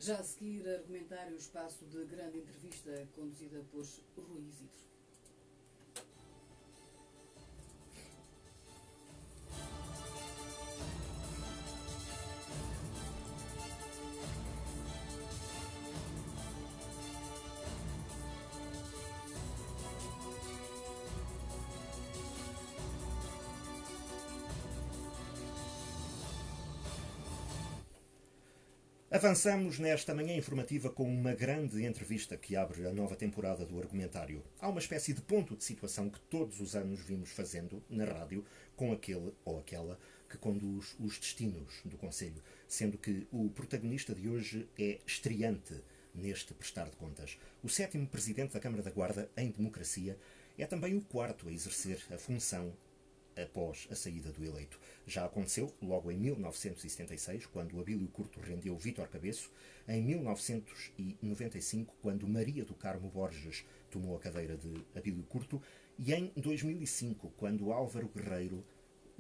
Já a seguir, argumentário, espaço de grande entrevista conduzida por Rui Isidro. Avançamos nesta manhã informativa com uma grande entrevista que abre a nova temporada do Argumentário. Há uma espécie de ponto de situação que todos os anos vimos fazendo na rádio com aquele ou aquela que conduz os destinos do Conselho, sendo que o protagonista de hoje é estreante neste prestar de contas. O 7º Presidente da Câmara da Guarda, em democracia, é também o 4º a exercer a função após a saída do eleito. Já aconteceu logo em 1976, quando Abílio Curto rendeu Vítor Cabeço, em 1995, quando Maria do Carmo Borges tomou a cadeira de Abílio Curto, e em 2005, quando Álvaro Guerreiro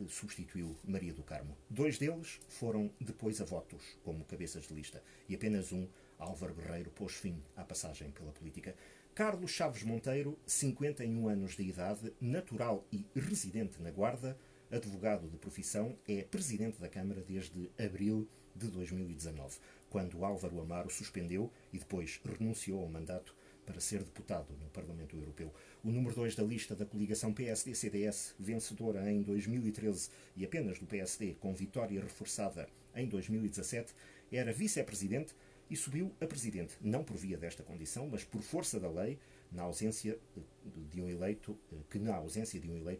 substituiu Maria do Carmo. 2 deles foram depois a votos, como cabeças de lista, e apenas um, Álvaro Guerreiro, pôs fim à passagem pela política. Carlos Chaves Monteiro, 51 anos de idade, natural e residente na Guarda, advogado de profissão, é presidente da Câmara desde abril de 2019, quando Álvaro Amaro suspendeu e depois renunciou ao mandato para ser deputado no Parlamento Europeu. O número 2 da lista da coligação PSD-CDS, vencedora em 2013 e apenas do PSD, com vitória reforçada em 2017, era vice-presidente e subiu a presidente, não por via desta condição, mas por força da lei, na ausência de um eleito,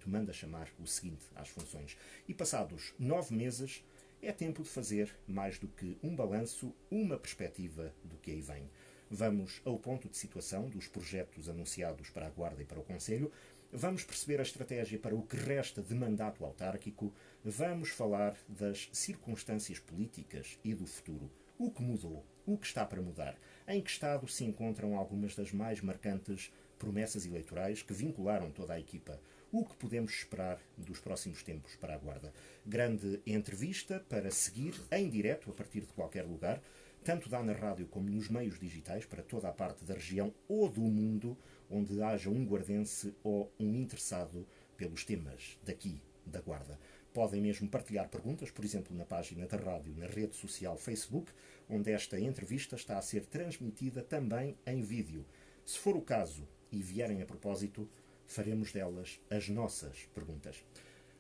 manda chamar o seguinte às funções. E passados 9 meses, é tempo de fazer mais do que um balanço, uma perspectiva do que aí vem. Vamos ao ponto de situação dos projetos anunciados para a Guarda e para o Conselho, vamos perceber a estratégia para o que resta de mandato autárquico, vamos falar das circunstâncias políticas e do futuro. O que mudou? O que está para mudar? Em que estado se encontram algumas das mais marcantes promessas eleitorais que vincularam toda a equipa? O que podemos esperar dos próximos tempos para a Guarda? Grande entrevista para seguir em direto a partir de qualquer lugar, tanto dá na rádio como nos meios digitais, para toda a parte da região ou do mundo onde haja um guardense ou um interessado pelos temas daqui, da Guarda. Podem mesmo partilhar perguntas, por exemplo, na página da rádio, na rede social Facebook, onde esta entrevista está a ser transmitida também em vídeo. Se for o caso e vierem a propósito, faremos delas as nossas perguntas.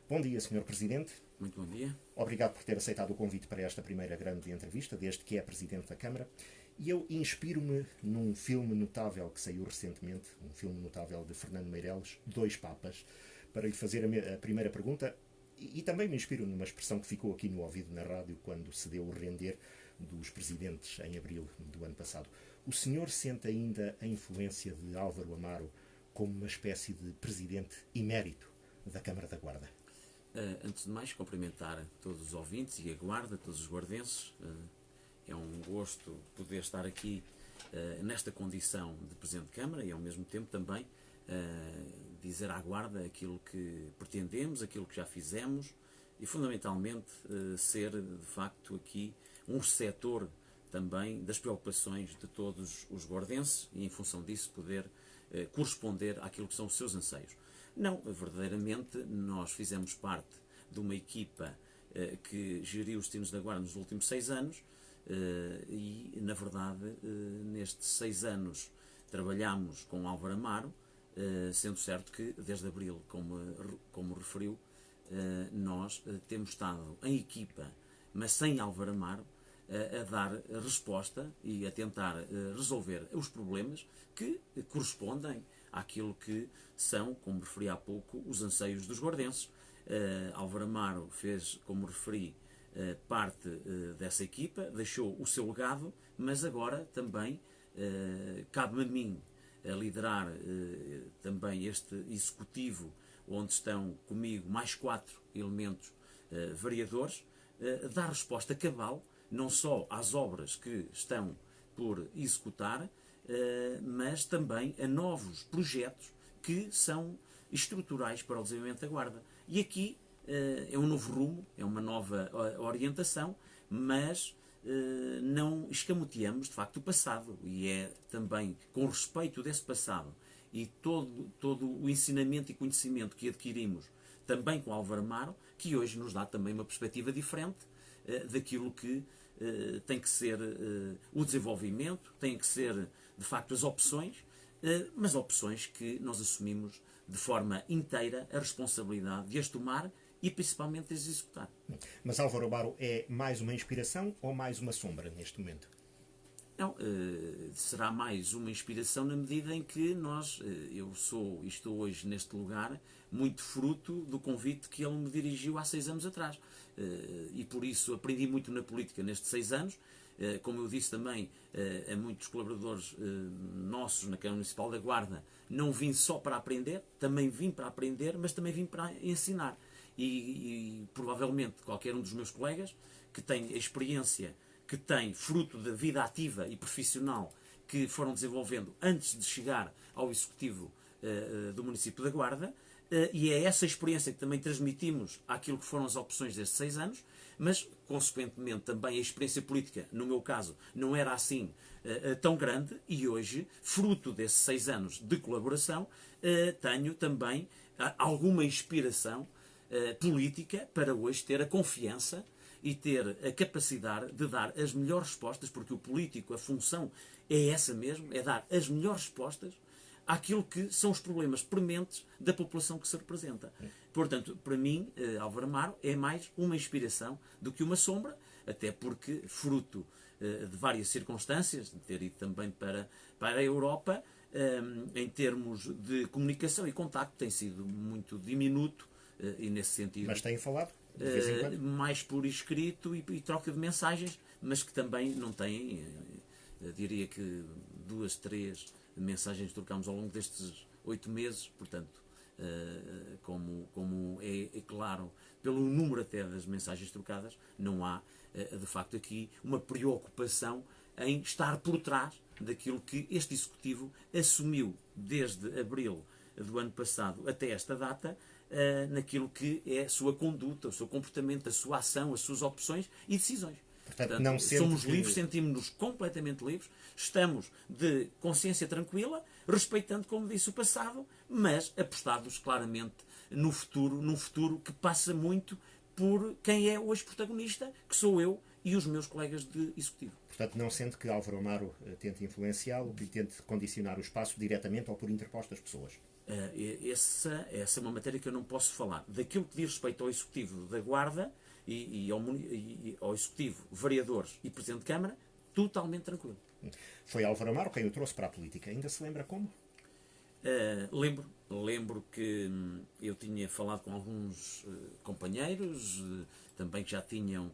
Bom dia, Sr. Presidente. Muito bom dia. Obrigado por ter aceitado o convite para esta primeira grande entrevista, desde que é Presidente da Câmara. E eu inspiro-me num filme notável que saiu recentemente, um filme notável de Fernando Meirelles, Dois Papas, para lhe fazer a primeira pergunta. E também me inspiro numa expressão que ficou aqui no ouvido na rádio quando se deu o render dos presidentes em abril do ano passado. O senhor sente ainda a influência de Álvaro Amaro como uma espécie de presidente emérito da Câmara da Guarda? Antes de mais, cumprimentar todos os ouvintes e a Guarda, todos os guardenses. É um gosto poder estar aqui nesta condição de Presidente de Câmara e, ao mesmo tempo, também dizer à Guarda aquilo que pretendemos, aquilo que já fizemos e, fundamentalmente, ser, de facto, aqui um receptor também das preocupações de todos os guardenses e, em função disso, poder corresponder àquilo que são os seus anseios. Não, verdadeiramente, nós fizemos parte de uma equipa que geriu os destinos da Guarda nos últimos 6 anos e, na verdade, nestes 6 anos trabalhámos com Álvaro Amaro, sendo certo que, desde abril, como referiu, nós temos estado em equipa, mas sem Álvaro Amaro, a dar resposta e a tentar resolver os problemas que correspondem àquilo que são, como referi há pouco, os anseios dos guardenses. Álvaro Amaro fez, como referi, parte dessa equipa, deixou o seu legado, mas agora também cabe-me a mim a liderar também este executivo, onde estão comigo mais 4 elementos vereadores, dar resposta cabal, não só às obras que estão por executar, mas também a novos projetos que são estruturais para o desenvolvimento da Guarda. E aqui é um novo rumo, é uma nova orientação, mas não escamoteamos, de facto, o passado. E é também com respeito desse passado e todo o ensinamento e conhecimento que adquirimos também com Álvaro Amaro, que hoje nos dá também uma perspectiva diferente daquilo que tem que ser o desenvolvimento, tem que ser, de facto, as opções, mas opções que nós assumimos de forma inteira a responsabilidade de as tomar e principalmente de as executar. Mas Álvaro Amaro é mais uma inspiração ou mais uma sombra neste momento? Não, será mais uma inspiração na medida em que eu estou hoje neste lugar muito fruto do convite que ele me dirigiu há 6 anos atrás. E por isso aprendi muito na política nestes 6 anos. Como eu disse também a muitos colaboradores nossos na Câmara Municipal da Guarda, não vim só para aprender, também vim para aprender, mas também vim para ensinar. E provavelmente qualquer um dos meus colegas que tem a experiência que tem fruto da vida ativa e profissional que foram desenvolvendo antes de chegar ao Executivo do município da Guarda, e é essa experiência que também transmitimos àquilo que foram as opções destes 6 anos, mas, consequentemente, também a experiência política, no meu caso, não era assim tão grande, e hoje, fruto desses 6 anos de colaboração, tenho também alguma inspiração política para hoje ter a confiança e ter a capacidade de dar as melhores respostas, porque o político, a função é essa mesmo, é dar as melhores respostas àquilo que são os problemas prementes da população que se representa. Portanto, para mim, Álvaro Amaro é mais uma inspiração do que uma sombra, até porque, fruto de várias circunstâncias, de ter ido também para a Europa, em termos de comunicação e contacto, tem sido muito diminuto, e nesse sentido... Mas têm falado? De vez em quando? Mais por escrito e troca de mensagens, mas que também não têm, diria que 2, 3 mensagens que trocámos ao longo destes 8 meses, portanto, como é claro, pelo número até das mensagens trocadas, não há, de facto, aqui uma preocupação em estar por trás daquilo que este Executivo assumiu desde abril do ano passado até esta data, naquilo que é a sua conduta, o seu comportamento, a sua ação, as suas opções e decisões. Portanto, não somos livres, sentimos-nos completamente livres, estamos de consciência tranquila, respeitando, como disse, o passado, mas apostados claramente no futuro, num futuro que passa muito por quem é hoje protagonista, que sou eu e os meus colegas de Executivo. Portanto, não sente que Álvaro Amaro tente influenciá-lo, que tente condicionar o espaço diretamente ou por interpostas pessoas? Essa é uma matéria que eu não posso falar. Daquilo que diz respeito ao Executivo da Guarda e ao Executivo, vereadores e Presidente de Câmara, totalmente tranquilo. Foi Álvaro Amaro quem o trouxe para a política. Ainda se lembra como? Lembro que eu tinha falado com alguns companheiros, também que já tinham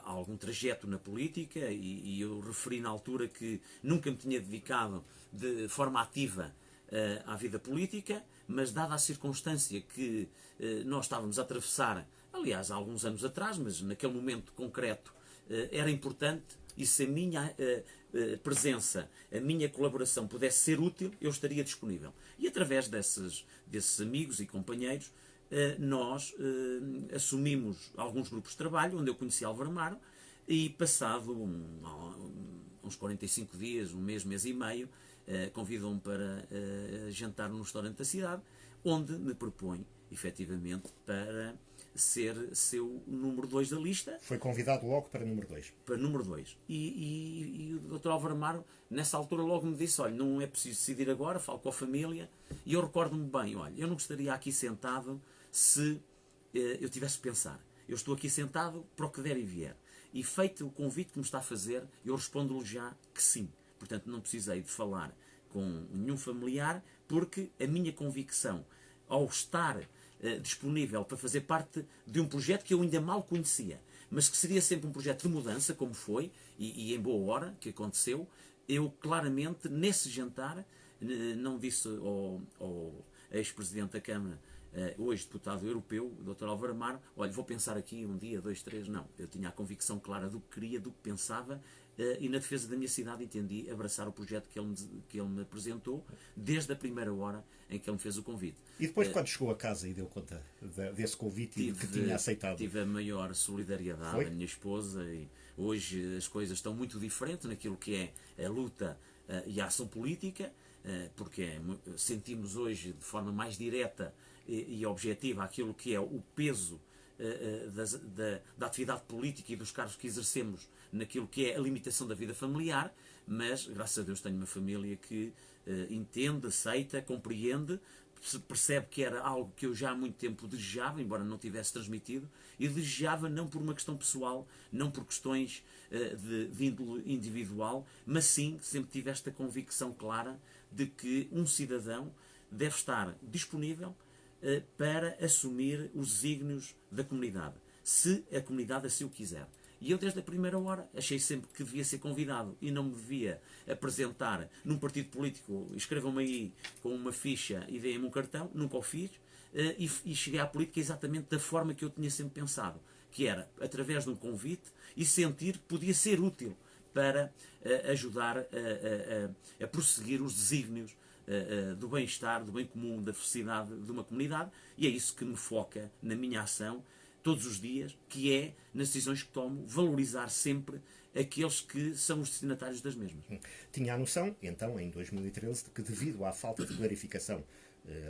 algum trajeto na política, e eu referi na altura que nunca me tinha dedicado de forma ativa à vida política, mas dada a circunstância que nós estávamos a atravessar, aliás, há alguns anos atrás, mas naquele momento concreto era importante, e se a minha presença, a minha colaboração pudesse ser útil, eu estaria disponível. E através desses amigos e companheiros, nós assumimos alguns grupos de trabalho, onde eu conheci Álvaro Amaro, e passado uns 45 dias, um mês e meio, convidam-me para jantar num restaurante da cidade, onde me propõe, efetivamente, para ser seu número 2 da lista. Foi convidado logo para número 2. Para número 2. E o Dr. Álvaro Amaro, nessa altura, logo me disse: olha, não é preciso decidir agora, falo com a família. E eu recordo-me bem: olha, eu não estaria aqui sentado se eu tivesse que pensar. Eu estou aqui sentado para o que der e vier. E feito o convite que me está a fazer, eu respondo-lhe já que sim. Portanto, não precisei de falar com nenhum familiar, porque a minha convicção, ao estar disponível para fazer parte de um projeto que eu ainda mal conhecia, mas que seria sempre um projeto de mudança, como foi, e em boa hora que aconteceu, eu claramente, nesse jantar, não disse ao ex-presidente da Câmara, hoje deputado europeu, o Dr. Álvaro Amaro: olha, vou pensar aqui 1 dia, 2, 3, não. Eu tinha a convicção clara do que queria, do que pensava, e na defesa da minha cidade entendi abraçar o projeto que ele me apresentou desde a primeira hora em que ele me fez o convite. E depois, quando chegou a casa e deu conta desse convite e que tinha aceitado? Tive a maior solidariedade Foi? da minha esposa, e hoje as coisas estão muito diferentes naquilo que é a luta e a ação política, porque sentimos hoje de forma mais direta e objetiva aquilo que é o peso da atividade política e dos cargos que exercemos naquilo que é a limitação da vida familiar, mas graças a Deus tenho uma família que entende, aceita, compreende, percebe que era algo que eu já há muito tempo desejava, embora não tivesse transmitido, e desejava não por uma questão pessoal, não por questões de índole individual, mas sim, sempre tive esta convicção clara de que um cidadão deve estar disponível para assumir os desígnios da comunidade, se a comunidade assim o quiser. E eu, desde a primeira hora, achei sempre que devia ser convidado e não me devia apresentar num partido político, escrevam-me aí com uma ficha e deem-me um cartão, nunca o fiz, e cheguei à política exatamente da forma que eu tinha sempre pensado, que era através de um convite e sentir que podia ser útil para ajudar a prosseguir os desígnios do bem-estar, do bem comum, da felicidade de uma comunidade, e é isso que me foca na minha ação todos os dias, que é, nas decisões que tomo, valorizar sempre aqueles que são os destinatários das mesmas. Tinha a noção, então, em 2013, de que devido à falta de clarificação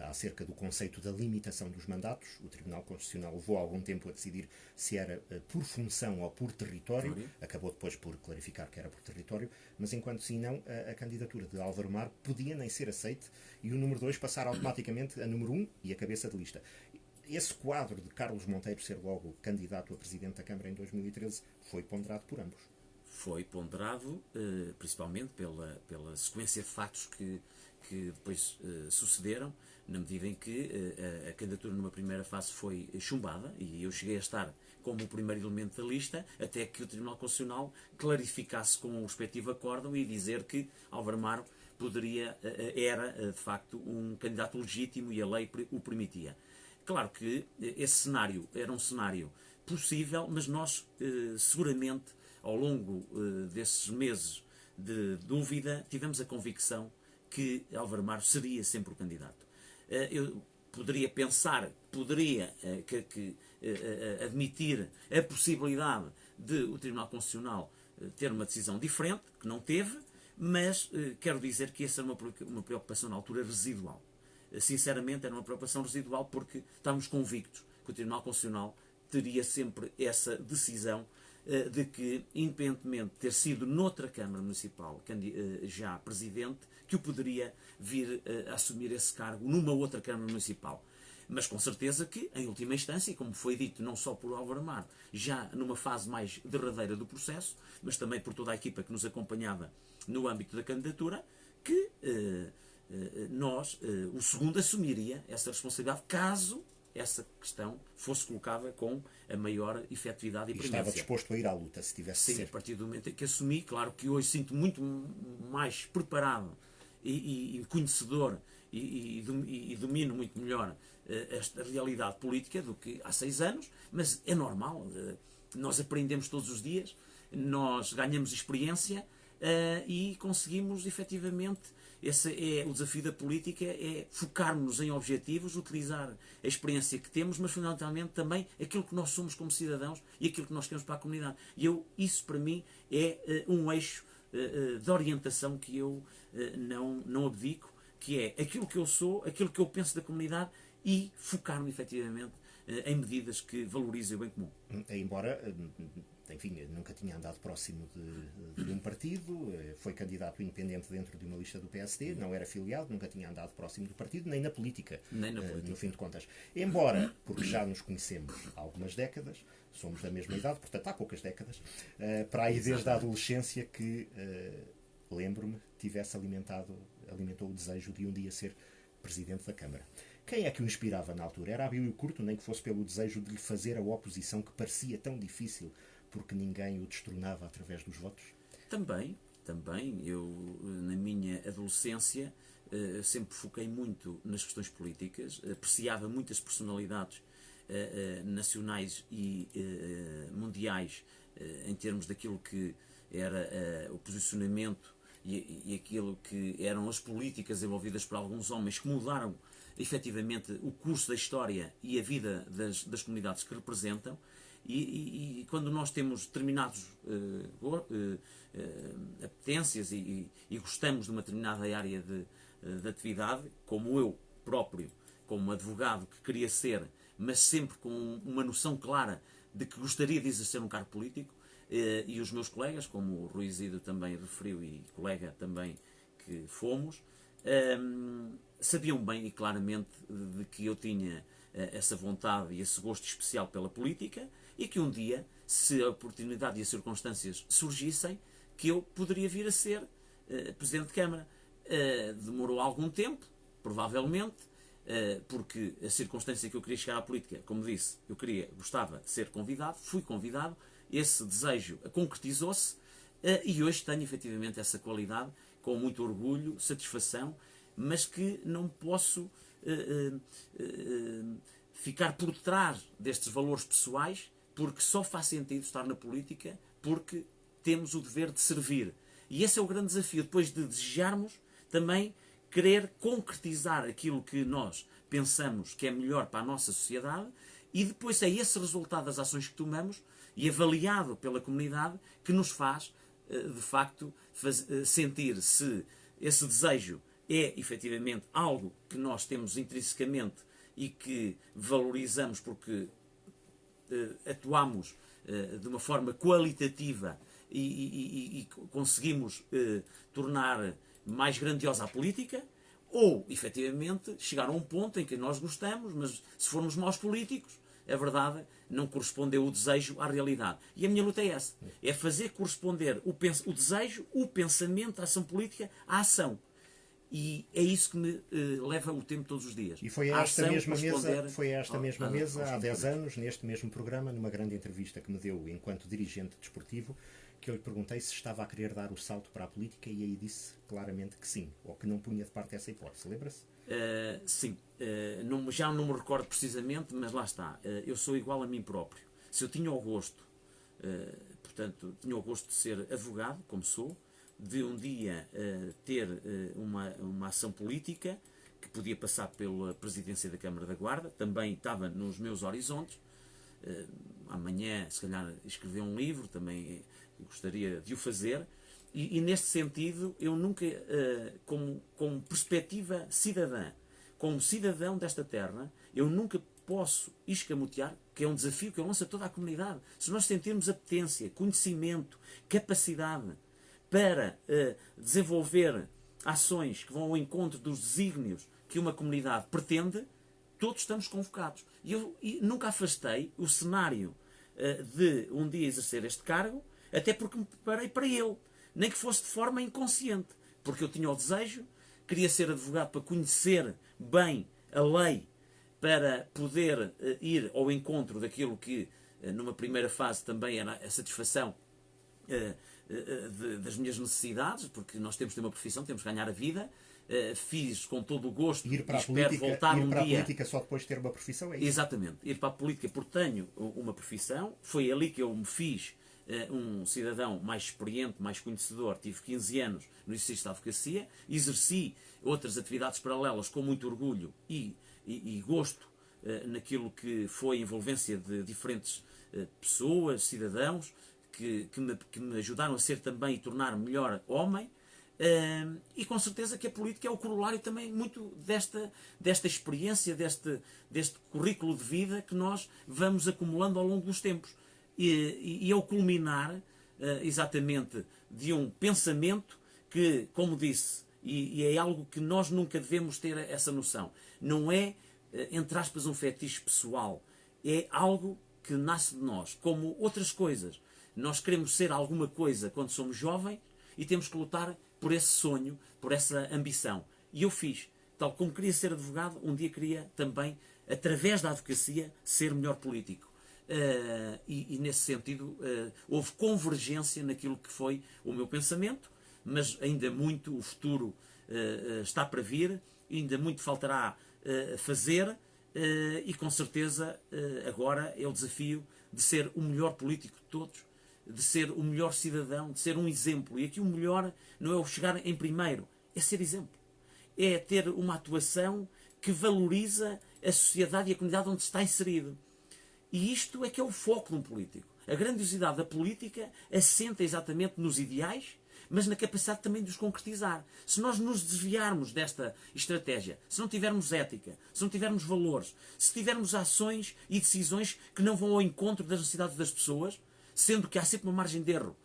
acerca do conceito da limitação dos mandatos, o Tribunal Constitucional levou algum tempo a decidir se era por função ou por território, acabou depois por clarificar que era por território, mas enquanto sim não, a candidatura de Álvaro Mar podia nem ser aceite e o número 2 passar automaticamente a número 1 e a cabeça de lista. Esse quadro de Carlos Monteiro ser logo candidato a Presidente da Câmara em 2013 foi ponderado por ambos. Foi ponderado, principalmente pela sequência de factos que depois sucederam, na medida em que a candidatura numa primeira fase foi chumbada e eu cheguei a estar como o primeiro elemento da lista, até que o Tribunal Constitucional clarificasse com o respectivo acórdão e dizer que Álvaro Amaro era de facto um candidato legítimo e a lei o permitia. Claro que esse cenário era um cenário possível, mas nós seguramente ao longo desses meses de dúvida tivemos a convicção que Álvaro Amaro seria sempre o candidato. Eu poderia pensar, admitir a possibilidade de o Tribunal Constitucional ter uma decisão diferente, que não teve, mas quero dizer que essa era uma preocupação na altura residual. Sinceramente, era uma preocupação residual porque estávamos convictos que o Tribunal Constitucional teria sempre essa decisão de que, independentemente de ter sido noutra Câmara Municipal já Presidente, que o poderia vir a assumir esse cargo numa outra Câmara Municipal. Mas com certeza que, em última instância, e como foi dito não só por Álvaro Amaro, já numa fase mais derradeira do processo, mas também por toda a equipa que nos acompanhava no âmbito da candidatura, que o segundo assumiria essa responsabilidade caso essa questão fosse colocada com a maior efetividade e premente. Estava disposto a ir à luta, se tivesse de ser. Sim, a partir do momento em que assumi, claro que hoje sinto muito mais preparado e conhecedor e domino muito melhor esta realidade política do que há 6 anos, mas é normal, nós aprendemos todos os dias, nós ganhamos experiência e conseguimos efetivamente. Esse é o desafio da política, é focarmos em objetivos, utilizar a experiência que temos, mas fundamentalmente também aquilo que nós somos como cidadãos e aquilo que nós queremos para a comunidade. E isso para mim é um eixo de orientação que eu não abdico, que é aquilo que eu sou, aquilo que eu penso da comunidade e focar-me efetivamente em medidas que valorizem o bem comum. Embora, enfim, nunca tinha andado próximo de um partido, foi candidato independente dentro de uma lista do PSD, não era filiado, nunca tinha andado próximo do partido, nem na política, no fim de contas. Embora, porque já nos conhecemos há algumas décadas, somos da mesma idade, portanto há poucas décadas, para aí desde a adolescência que, lembro-me, alimentou o desejo de um dia ser Presidente da Câmara. Quem é que o inspirava na altura? Era Abílio Curto, nem que fosse pelo desejo de lhe fazer a oposição que parecia tão difícil porque ninguém o destronava através dos votos? Também. Eu, na minha adolescência, sempre foquei muito nas questões políticas, apreciava muitas personalidades nacionais e mundiais em termos daquilo que era o posicionamento e aquilo que eram as políticas envolvidas por alguns homens que mudaram efetivamente o curso da história e a vida das comunidades que representam. E quando nós temos determinados apetências e gostamos de uma determinada área de atividade, como eu próprio, como advogado que queria ser, mas sempre com uma noção clara de que gostaria de exercer um cargo político, e os meus colegas, como o Rui Isidro também referiu, e colega também que fomos, sabiam bem e claramente de que eu tinha essa vontade e esse gosto especial pela política, e que um dia, se a oportunidade e as circunstâncias surgissem, que eu poderia vir a ser Presidente de Câmara. Demorou algum tempo, provavelmente, porque a circunstância que eu queria chegar à política, como disse, gostava de ser convidado, fui convidado, esse desejo concretizou-se, e hoje tenho efetivamente essa qualidade, com muito orgulho, satisfação, mas que não posso ficar por trás destes valores pessoais, porque só faz sentido estar na política porque temos o dever de servir. E esse é o grande desafio, depois de desejarmos, também querer concretizar aquilo que nós pensamos que é melhor para a nossa sociedade, e depois é esse resultado das ações que tomamos e avaliado pela comunidade que nos faz, de facto, sentir se esse desejo é efetivamente algo que nós temos intrinsecamente e que valorizamos porque atuamos de uma forma qualitativa e conseguimos tornar mais grandiosa a política, ou efetivamente chegar a um ponto em que nós gostamos, mas se formos maus políticos, a verdade não correspondeu o desejo à realidade. E a minha luta é essa, é fazer corresponder o desejo, o pensamento, a ação política à ação. E é isso que me leva o tempo todos os dias. E foi a esta mesma mesa, há 10 anos, neste mesmo programa, numa grande entrevista que me deu enquanto dirigente desportivo, que eu lhe perguntei se estava a querer dar o salto para a política, e aí disse claramente que sim, ou que não punha de parte essa hipótese. Lembra-se? Sim. Já não me recordo precisamente, mas lá está. Eu sou igual a mim próprio. Se eu tinha o gosto, portanto, tinha o gosto de ser advogado, como sou, de um dia ter uma ação política que podia passar pela presidência da Câmara da Guarda, também estava nos meus horizontes. Amanhã, se calhar, escrever um livro, também gostaria de o fazer, e neste sentido, eu nunca, como perspectiva cidadã, como cidadão desta terra, eu nunca posso escamotear, que é um desafio que eu lanço a toda a comunidade. Se nós sentirmos apetência, conhecimento, capacidade para desenvolver ações que vão ao encontro dos desígnios que uma comunidade pretende, todos estamos convocados. E eu nunca afastei o cenário de um dia exercer este cargo, até porque me preparei para ele, nem que fosse de forma inconsciente, porque eu tinha o desejo, queria ser advogado para conhecer bem a lei, para poder ir ao encontro daquilo que, numa primeira fase, também era a satisfação das minhas necessidades, porque nós temos de ter uma profissão, temos de ganhar a vida. Fiz com todo o gosto e espero voltar um dia. Ir para a política só depois de ter uma profissão, é isso? Exatamente, ir para a política porque tenho uma profissão. Foi ali que eu me fiz um cidadão mais experiente, mais conhecedor. Tive 15 anos no exercício da advocacia, exerci outras atividades paralelas com muito orgulho e gosto naquilo que foi a envolvência de diferentes pessoas, cidadãos, que me ajudaram a ser também e tornar melhor homem. E com certeza que a política é o corolário também muito desta experiência, deste currículo de vida que nós vamos acumulando ao longo dos tempos. E é o culminar exatamente de um pensamento que, como disse, e é algo que nós nunca devemos ter essa noção, não é, entre aspas, um fetiche pessoal, é algo que nasce de nós, como outras coisas. Nós queremos ser alguma coisa quando somos jovens e temos que lutar por esse sonho, por essa ambição. E eu fiz. Tal como queria ser advogado, um dia queria também, através da advocacia, ser melhor político. E nesse sentido houve convergência naquilo que foi o meu pensamento, mas ainda muito o futuro está para vir, ainda muito faltará fazer, e com certeza agora é o desafio de ser o melhor político de todos, de ser o melhor cidadão, de ser um exemplo. E aqui o melhor não é o chegar em primeiro, é ser exemplo. É ter uma atuação que valoriza a sociedade e a comunidade onde está inserido. E isto é que é o foco de um político. A grandiosidade da política assenta exatamente nos ideais, mas na capacidade também de os concretizar. Se nós nos desviarmos desta estratégia, se não tivermos ética, se não tivermos valores, se tivermos ações e decisões que não vão ao encontro das necessidades das pessoas, sendo que há sempre uma margem de erro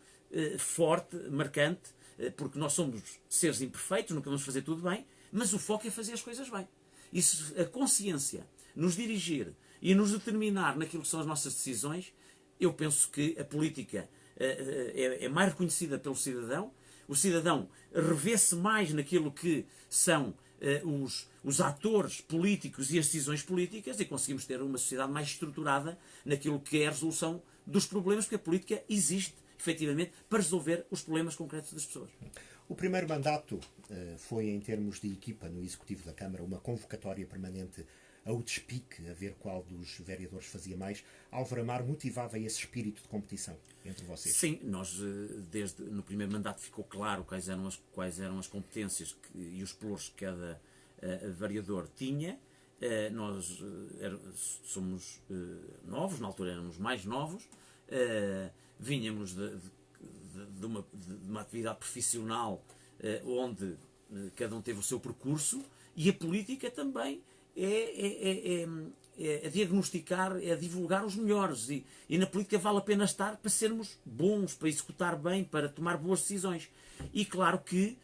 forte, marcante, porque nós somos seres imperfeitos, nunca vamos fazer tudo bem, mas o foco é fazer as coisas bem. E se a consciência nos dirigir e nos determinar naquilo que são as nossas decisões, eu penso que a política é mais reconhecida pelo cidadão, o cidadão revê-se mais naquilo que são os atores políticos e as decisões políticas e conseguimos ter uma sociedade mais estruturada naquilo que é a resolução dos problemas, porque a política existe, efetivamente, para resolver os problemas concretos das pessoas. O primeiro mandato foi, em termos de equipa no Executivo da Câmara, uma convocatória permanente ao despique, a ver qual dos vereadores fazia mais. Álvaro Amaro motivava esse espírito de competição entre vocês? Sim, nós, desde no primeiro mandato ficou claro quais eram as competências e os pelouros que cada vereador tinha. Nós somos novos, na altura éramos mais novos, vínhamos de uma atividade profissional onde cada um teve o seu percurso, e a política também é diagnosticar, é divulgar os melhores, e na política vale a pena estar para sermos bons, para executar bem, para tomar boas decisões. E claro que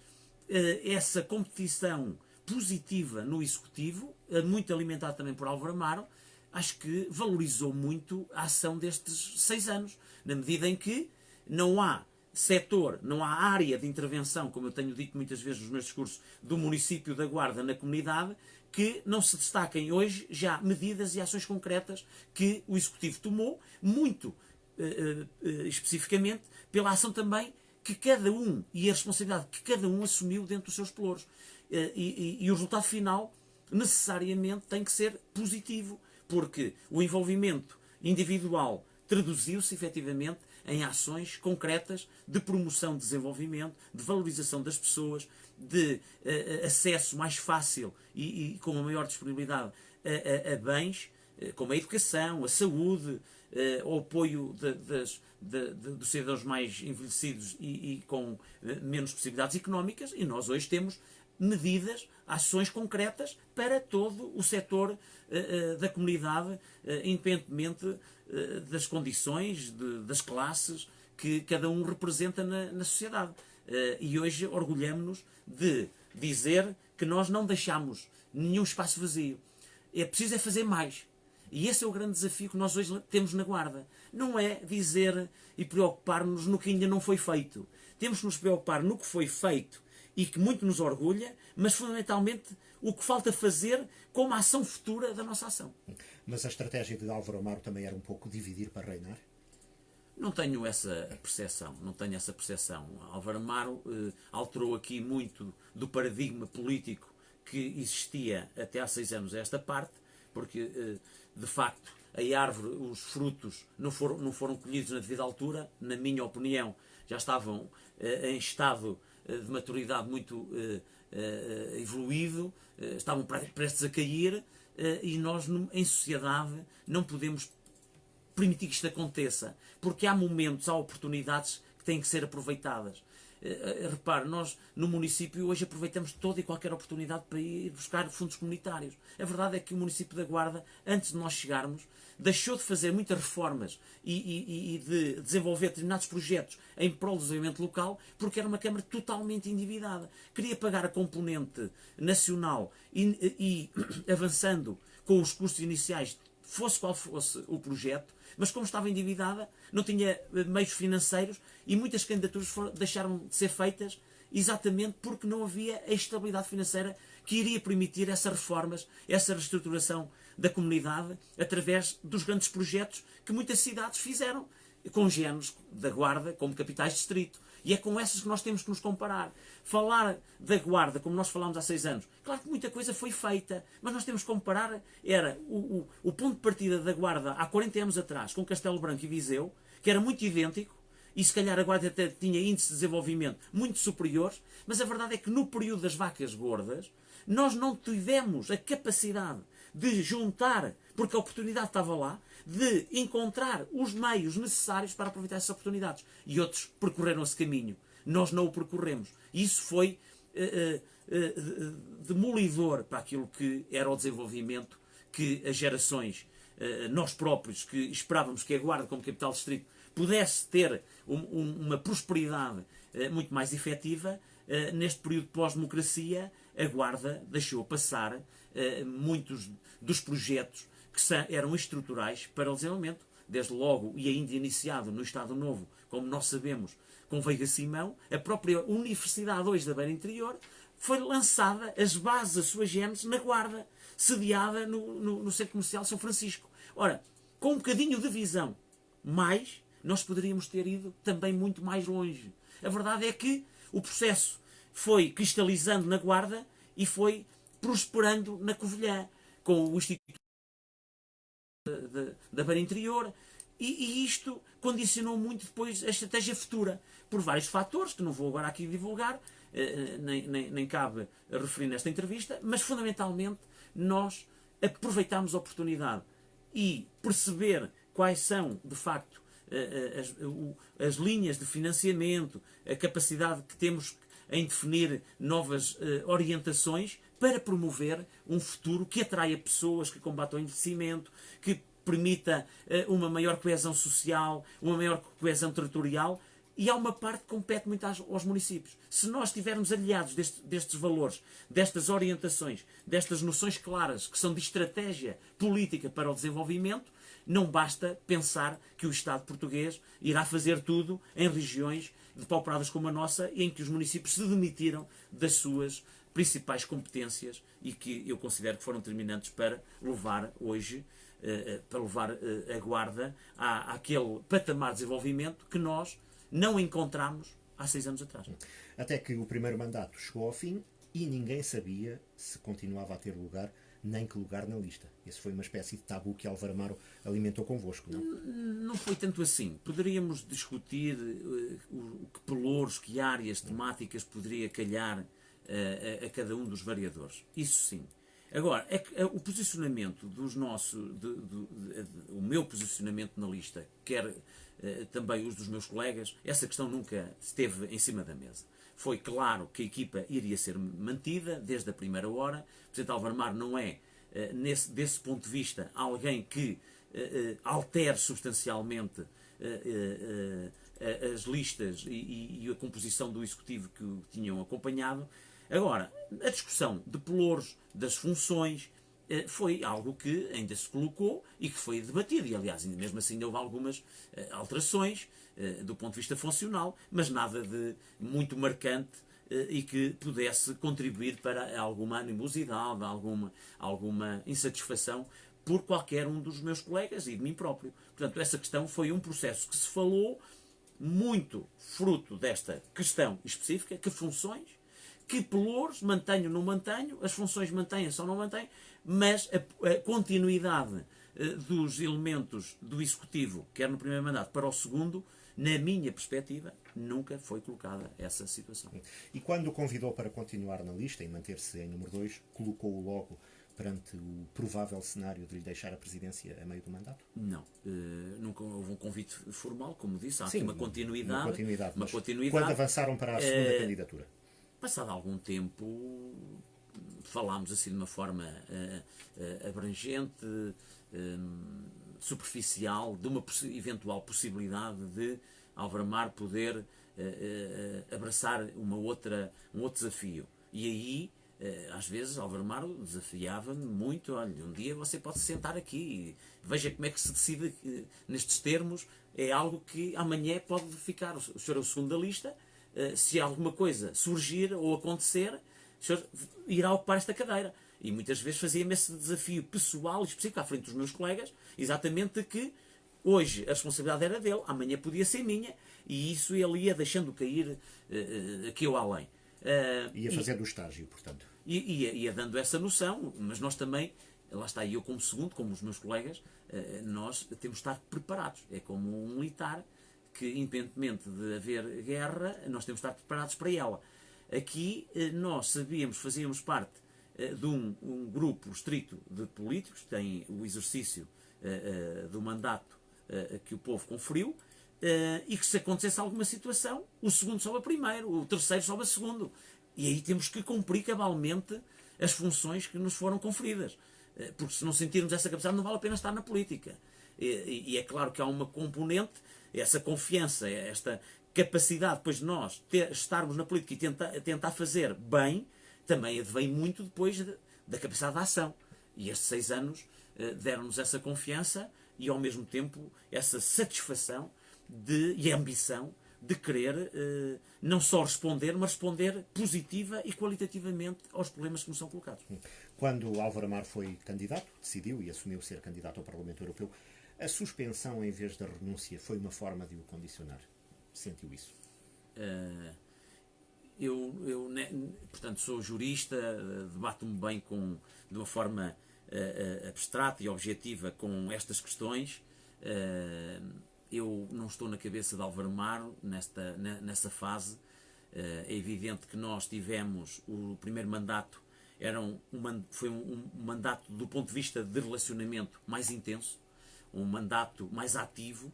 essa competição positiva no Executivo, muito alimentada também por Álvaro Amaro, acho que valorizou muito a ação destes 6 anos, na medida em que não há setor, não há área de intervenção, como eu tenho dito muitas vezes nos meus discursos, do município da Guarda na comunidade, que não se destaquem hoje já medidas e ações concretas que o Executivo tomou, muito especificamente pela ação também que cada um, e a responsabilidade que cada um assumiu dentro dos seus pelouros. E o resultado final necessariamente tem que ser positivo, porque o envolvimento individual traduziu-se efetivamente em ações concretas de promoção de desenvolvimento, de valorização das pessoas, de acesso mais fácil e com uma maior disponibilidade a bens, como a educação, a saúde, o apoio dos cidadãos mais envelhecidos e com menos possibilidades económicas, e nós hoje temos medidas, ações concretas para todo o setor da comunidade, independentemente das condições, das classes que cada um representa na sociedade. E hoje orgulhamos-nos de dizer que nós não deixamos nenhum espaço vazio. É preciso fazer mais. E esse é o grande desafio que nós hoje temos na Guarda. Não é dizer e preocupar-nos no que ainda não foi feito. Temos que nos preocupar no que foi feito e que muito nos orgulha, mas fundamentalmente o que falta fazer como a ação futura da nossa ação. Mas a estratégia de Álvaro Amaro também era um pouco dividir para reinar? Não tenho essa percepção. Álvaro Amaro alterou aqui muito do paradigma político que existia até há 6 anos a esta parte, porque, de facto, a árvore, os frutos não foram colhidos na devida altura, na minha opinião, já estavam em estado de maturidade muito evoluído, estavam prestes a cair, e nós, em sociedade, não podemos permitir que isto aconteça, porque há momentos, há oportunidades que têm que ser aproveitadas. Repare, nós no município hoje aproveitamos toda e qualquer oportunidade para ir buscar fundos comunitários. A verdade é que o município da Guarda, antes de nós chegarmos, deixou de fazer muitas reformas e de desenvolver determinados projetos em prol do desenvolvimento local, porque era uma Câmara totalmente endividada. Queria pagar a componente nacional e avançando com os custos iniciais, fosse qual fosse o projeto, mas como estava endividada, não tinha meios financeiros e muitas candidaturas deixaram de ser feitas exatamente porque não havia a estabilidade financeira que iria permitir essas reformas, essa reestruturação da comunidade através dos grandes projetos que muitas cidades fizeram, congêneres da Guarda como capitais de distrito. E é com essas que nós temos que nos comparar. Falar da Guarda, como nós falámos há 6 anos, claro que muita coisa foi feita, mas nós temos que comparar, era o ponto de partida da Guarda há 40 anos atrás, com Castelo Branco e Viseu, que era muito idêntico, e se calhar a Guarda até tinha índices de desenvolvimento muito superiores, mas a verdade é que no período das vacas gordas nós não tivemos a capacidade de juntar, porque a oportunidade estava lá, de encontrar os meios necessários para aproveitar essas oportunidades. E outros percorreram esse caminho. Nós não o percorremos. E isso foi demolidor para aquilo que era o desenvolvimento que as gerações, nós próprios, que esperávamos que a Guarda, como capital distrito, pudesse ter uma prosperidade muito mais efetiva. Neste período de pós-democracia, a Guarda deixou passar muitos dos projetos que eram estruturais para o desenvolvimento, desde logo, e ainda iniciado no Estado Novo, como nós sabemos, com Veiga Simão, a própria Universidade hoje da Beira Interior foi lançada, as bases, a sua gênese, na Guarda, sediada no Centro Comercial São Francisco. Ora, com um bocadinho de visão mais, nós poderíamos ter ido também muito mais longe. A verdade é que o processo foi cristalizando na Guarda e foi prosperando na Covilhã, com o Instituto da Beira Interior, e isto condicionou muito depois a estratégia futura, por vários fatores, que não vou agora aqui divulgar, nem cabe referir nesta entrevista, mas fundamentalmente nós aproveitámos a oportunidade e perceber quais são, de facto, as linhas de financiamento, a capacidade que temos em definir novas orientações para promover um futuro que atraia pessoas, que combata o envelhecimento, que permita uma maior coesão social, uma maior coesão territorial. E há uma parte que compete muito aos municípios. Se nós estivermos aliados destes valores, destas orientações, destas noções claras que são de estratégia política para o desenvolvimento, não basta pensar que o Estado português irá fazer tudo em regiões depauperadas como a nossa, em que os municípios se demitiram das suas principais competências e que eu considero que foram determinantes para levar hoje, a Guarda àquele patamar de desenvolvimento que nós não encontramos há 6 anos atrás. Até que o primeiro mandato chegou ao fim e ninguém sabia se continuava a ter lugar, nem que lugar na lista. Isso foi uma espécie de tabu que Álvaro Amaro alimentou convosco, não? Não foi tanto assim. Poderíamos discutir que pelouros, que áreas temáticas poderia calhar a cada um dos variadores. Isso sim. Agora, o posicionamento dos nossos, o meu posicionamento na lista, quer também os dos meus colegas, essa questão nunca esteve em cima da mesa. Foi claro que a equipa iria ser mantida desde a primeira hora. O Presidente Álvaro Amaro não é, desse ponto de vista, alguém que altere substancialmente as listas e a composição do Executivo que o tinham acompanhado. Agora, a discussão de pelouros, das funções, foi algo que ainda se colocou e que foi debatido. E, aliás, mesmo assim houve algumas alterações do ponto de vista funcional, mas nada de muito marcante e que pudesse contribuir para alguma animosidade, alguma insatisfação por qualquer um dos meus colegas e de mim próprio. Portanto, essa questão foi um processo que se falou muito fruto desta questão específica, que funções, que pelouros, mantenho ou não mantenho, as funções mantêm-se ou não mantêm, mas a continuidade dos elementos do Executivo, quer no primeiro mandato para o segundo, na minha perspectiva, nunca foi colocada essa situação. E quando o convidou para continuar na lista e manter-se em número 2, colocou-o logo perante o provável cenário de lhe deixar a presidência a meio do mandato? Não. Nunca houve um convite formal, como disse. Há Sim, aqui uma continuidade. Uma continuidade. Quando avançaram para a segunda candidatura? Passado algum tempo, falámos assim de uma forma abrangente, superficial, de uma eventual possibilidade de Álvaro Amaro poder abraçar um outro desafio. E aí, às vezes, Álvaro Amaro desafiava-me muito. Olha, um dia você pode se sentar aqui e veja como é que se decide nestes termos. É algo que amanhã pode ficar. O senhor é o segundo da lista. Se alguma coisa surgir ou acontecer, o senhor irá ocupar esta cadeira. E muitas vezes fazia-me esse desafio pessoal e específico à frente dos meus colegas, exatamente que hoje a responsabilidade era dele, amanhã podia ser minha, e isso ele ia deixando cair aqui ou além. Ia fazer do estágio, portanto. Ia dando essa noção, mas nós também, lá está, eu como segundo, como os meus colegas, nós temos de estar preparados. É como um militar que, independentemente de haver guerra, nós temos de estar preparados para ela. Aqui nós sabíamos, fazíamos parte de um grupo restrito de políticos, que tem o exercício do mandato que o povo conferiu, e que se acontecesse alguma situação, o segundo sobe a primeiro, o terceiro sobe a segundo. E aí temos que cumprir cabalmente as funções que nos foram conferidas. Porque se não sentirmos essa capacidade, não vale a pena estar na política. E é claro que há uma componente, essa confiança, esta capacidade depois de nós estarmos na política e tentar fazer bem, também advém muito depois da capacidade de ação. E estes 6 anos deram-nos essa confiança e, ao mesmo tempo, essa satisfação e ambição de querer não só responder, mas responder positiva e qualitativamente aos problemas que nos são colocados. Quando Álvaro Amaro foi candidato, decidiu e assumiu ser candidato ao Parlamento Europeu, a suspensão em vez da renúncia foi uma forma de o condicionar? Sentiu isso? Portanto, sou jurista, debato-me bem de uma forma abstrata e objetiva com estas questões. Eu não estou na cabeça de Álvaro Amaro nessa fase. É evidente que nós tivemos o primeiro mandato, foi um mandato do ponto de vista de relacionamento mais intenso, um mandato mais ativo,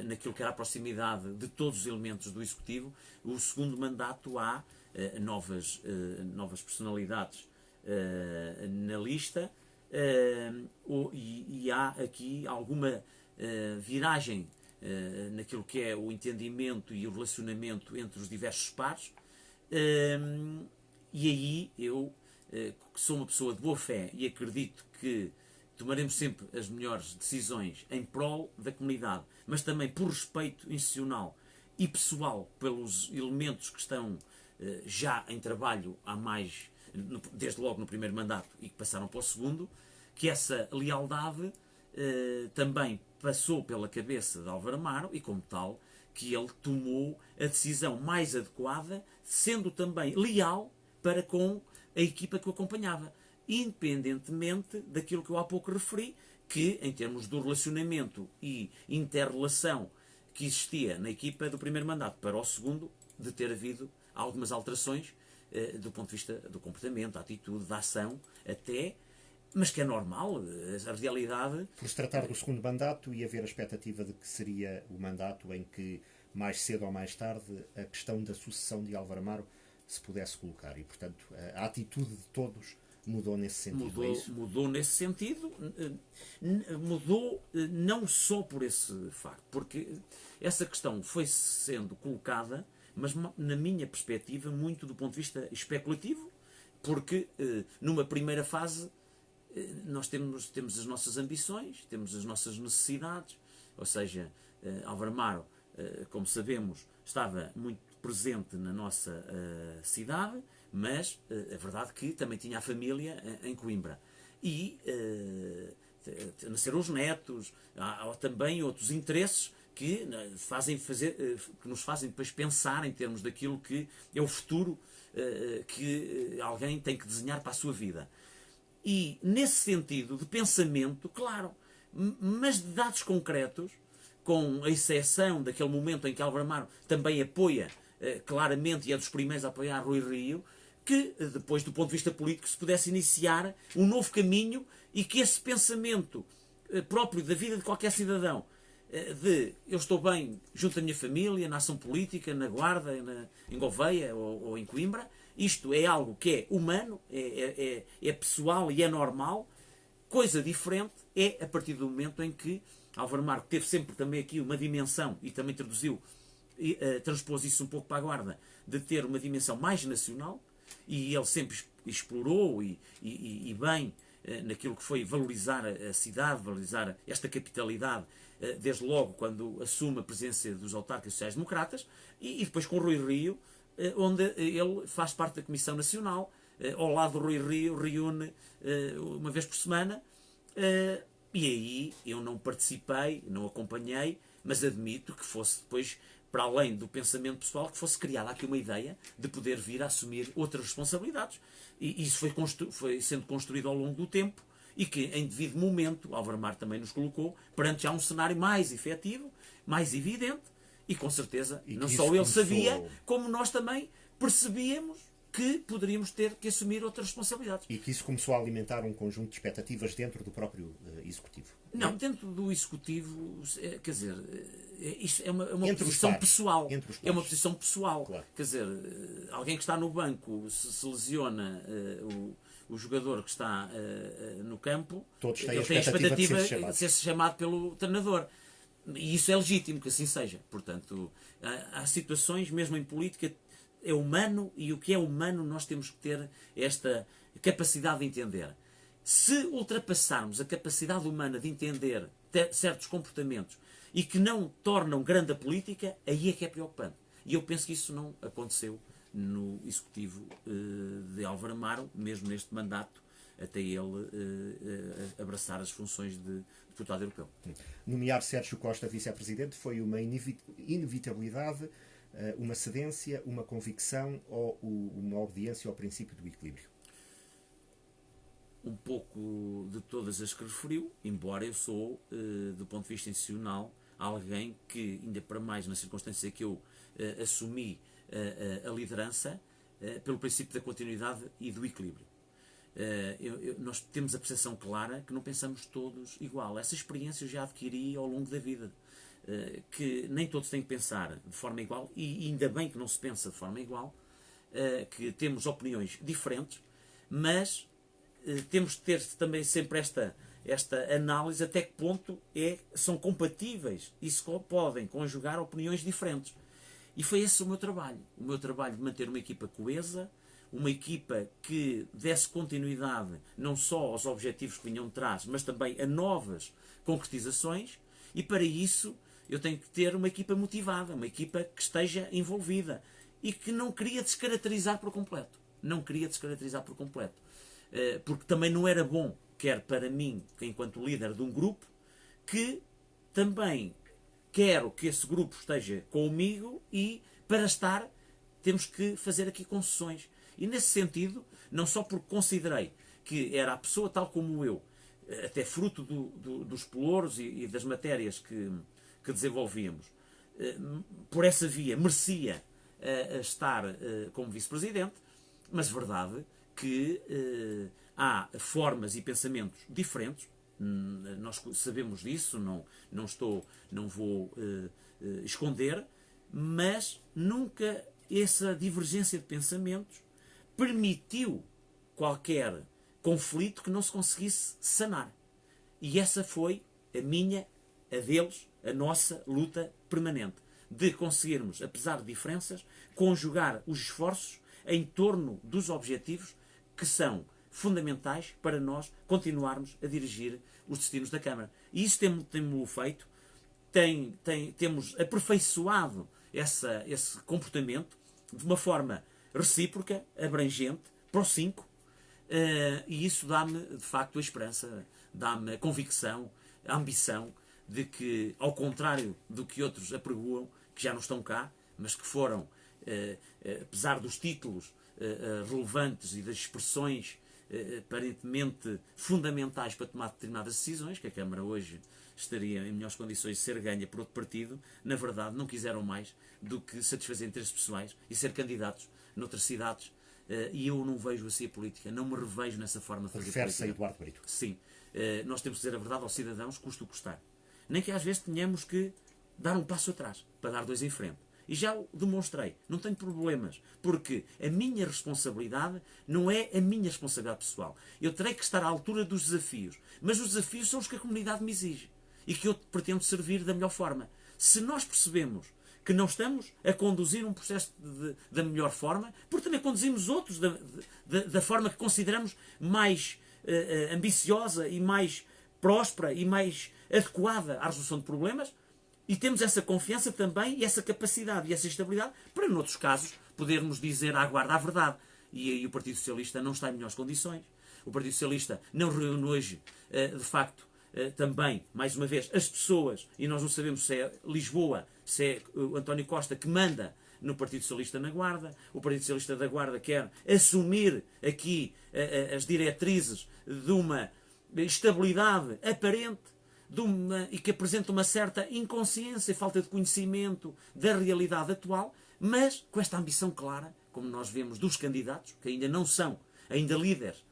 naquilo que era a proximidade de todos os elementos do Executivo. O segundo mandato há novas personalidades na lista, e há aqui alguma viragem naquilo que é o entendimento e o relacionamento entre os diversos pares, e aí eu, que sou uma pessoa de boa fé e acredito que tomaremos sempre as melhores decisões em prol da comunidade, mas também por respeito institucional e pessoal pelos elementos que estão já em trabalho desde logo no primeiro mandato e que passaram para o segundo, que essa lealdade também passou pela cabeça de Álvaro Amaro e, como tal, que ele tomou a decisão mais adequada, sendo também leal para com a equipa que o acompanhava, independentemente daquilo que eu há pouco referi, que, em termos do relacionamento e inter-relação que existia na equipa do primeiro mandato para o segundo, de ter havido algumas alterações do ponto de vista do comportamento, da atitude, da ação, mas que é normal, a realidade... Por se tratar do segundo mandato e haver a expectativa de que seria o mandato em que, mais cedo ou mais tarde, a questão da sucessão de Álvaro Amaro se pudesse colocar. E, portanto, a atitude de todos mudou nesse sentido. Mudou nesse sentido, mudou não só por esse facto, porque essa questão foi sendo colocada, mas na minha perspectiva, muito do ponto de vista especulativo, porque numa primeira fase nós temos as nossas ambições, temos as nossas necessidades, ou seja, Álvaro Amaro, como sabemos, estava muito presente na nossa cidade, mas a verdade é que também tinha a família em Coimbra. E nasceram os netos, há também outros interesses que nos fazem depois pensar em termos daquilo que é o futuro que alguém tem que desenhar para a sua vida. E nesse sentido de pensamento, claro, mas de dados concretos, com a exceção daquele momento em que Álvaro Amaro também apoia claramente, e é dos primeiros a apoiar Rui Rio, que depois, do ponto de vista político, se pudesse iniciar um novo caminho e que esse pensamento próprio da vida de qualquer cidadão, de eu estou bem junto à minha família, na ação política, na Guarda, em Gouveia ou em Coimbra, isto é algo que é humano, é pessoal e é normal. Coisa diferente é a partir do momento em que Álvaro Amaro teve sempre também aqui uma dimensão, e também transpôs isso um pouco para a Guarda, de ter uma dimensão mais nacional, e ele sempre explorou e bem naquilo que foi valorizar a cidade, valorizar esta capitalidade, desde logo quando assume a presença dos autarcas sociais-democratas, e depois com Rui Rio, onde ele faz parte da Comissão Nacional, ao lado do Rui Rio, reúne uma vez por semana, e aí eu não participei, não acompanhei, mas admito que fosse depois, para além do pensamento pessoal, que fosse criada aqui uma ideia de poder vir a assumir outras responsabilidades. E isso foi sendo construído ao longo do tempo, e que, em devido momento, Álvaro Amaro também nos colocou perante já um cenário mais efetivo, mais evidente, E com certeza, E não que só isso ele começou- sabia, como nós também percebíamos que poderíamos ter que assumir outras responsabilidades. E que isso começou a alimentar um conjunto de expectativas dentro do próprio Executivo. Não, dentro do Executivo, quer dizer, isto é uma Entre os posição pares. pessoal. Entre os É uma pares. posição pessoal. Claro. Quer dizer, alguém que está no banco, se lesiona o jogador que está no campo, Todos têm ele a tem a expectativa de ser expectativa chamado. de ser chamado pelo treinador. E isso é legítimo que assim seja. Portanto, há situações, mesmo em política, é humano, e o que é humano nós temos que ter esta capacidade de entender. Se ultrapassarmos a capacidade humana de entender certos comportamentos e que não tornam grande a política, aí é que é preocupante. E eu penso que isso não aconteceu no Executivo de Álvaro Amaro, mesmo neste mandato, até ele abraçar as funções de deputado europeu. Nomear Sérgio Costa vice-presidente foi uma inevitabilidade, uma cedência, uma convicção ou uma obediência ao princípio do equilíbrio? Um pouco de todas as que referiu, embora eu sou, do ponto de vista institucional, alguém que, ainda para mais na circunstância que eu assumi a liderança, pelo princípio da continuidade e do equilíbrio. Nós temos a percepção clara que não pensamos todos igual. Essa experiência eu já adquiri ao longo da vida, que nem todos têm que pensar de forma igual, e ainda bem que não se pensa de forma igual, que temos opiniões diferentes, mas temos de ter também sempre esta análise até que ponto são compatíveis e se podem conjugar opiniões diferentes. E foi esse o meu trabalho de manter uma equipa coesa, uma equipa que desse continuidade não só aos objetivos que vinham de trás, mas também a novas concretizações, e para isso eu tenho que ter uma equipa motivada, uma equipa que esteja envolvida e que não queria descaracterizar por completo. Não queria descaracterizar por completo. Porque também não era bom, quer para mim, enquanto líder de um grupo, que também quero que esse grupo esteja comigo e, para estar, temos que fazer aqui concessões. E nesse sentido, não só porque considerei que era a pessoa tal como eu, até fruto dos pelouros e das matérias que desenvolvíamos, por essa via merecia estar como vice-presidente, mas verdade que há formas e pensamentos diferentes. Nós sabemos disso, não vou esconder, mas nunca essa divergência de pensamentos permitiu qualquer conflito que não se conseguisse sanar. E essa foi a minha, a deles, a nossa luta permanente, de conseguirmos, apesar de diferenças, conjugar os esforços em torno dos objetivos que são fundamentais para nós continuarmos a dirigir os destinos da Câmara. E isso temos-lo feito, temos aperfeiçoado esse comportamento de uma forma recíproca, abrangente, para os 5, e isso dá-me, de facto, a esperança, dá-me a convicção, a ambição de que, ao contrário do que outros apregoam, que já não estão cá, mas que foram, apesar dos títulos relevantes e das expressões aparentemente fundamentais para tomar determinadas decisões, que a Câmara hoje estaria em melhores condições de ser ganha por outro partido, na verdade não quiseram mais do que satisfazer interesses pessoais e ser candidatos noutras cidades, e eu não vejo assim a política, não me revejo nessa forma de fazer política. Refere-se a Eduardo Brito. Sim. Nós temos que dizer a verdade aos cidadãos, custe o custar. Nem que às vezes tenhamos que dar um passo atrás, para dar 2 em frente. E já o demonstrei, não tenho problemas, porque a minha responsabilidade não é a minha responsabilidade pessoal. Eu terei que estar à altura dos desafios, mas os desafios são os que a comunidade me exige e que eu pretendo servir da melhor forma. Se nós percebemos que não estamos a conduzir um processo da melhor forma, porque também conduzimos outros da forma que consideramos mais ambiciosa e mais próspera e mais adequada à resolução de problemas, e temos essa confiança também e essa capacidade e essa estabilidade para, noutros casos, podermos dizer à guarda a verdade. E aí o Partido Socialista não está em melhores condições. O Partido Socialista não reúne hoje, de facto, também, mais uma vez, as pessoas, e nós não sabemos se é Lisboa, se é o António Costa que manda no Partido Socialista na Guarda. O Partido Socialista da Guarda quer assumir aqui as diretrizes de uma estabilidade aparente, e que apresenta uma certa inconsciência e falta de conhecimento da realidade atual, mas com esta ambição clara, como nós vemos dos candidatos, que ainda não são ainda líderes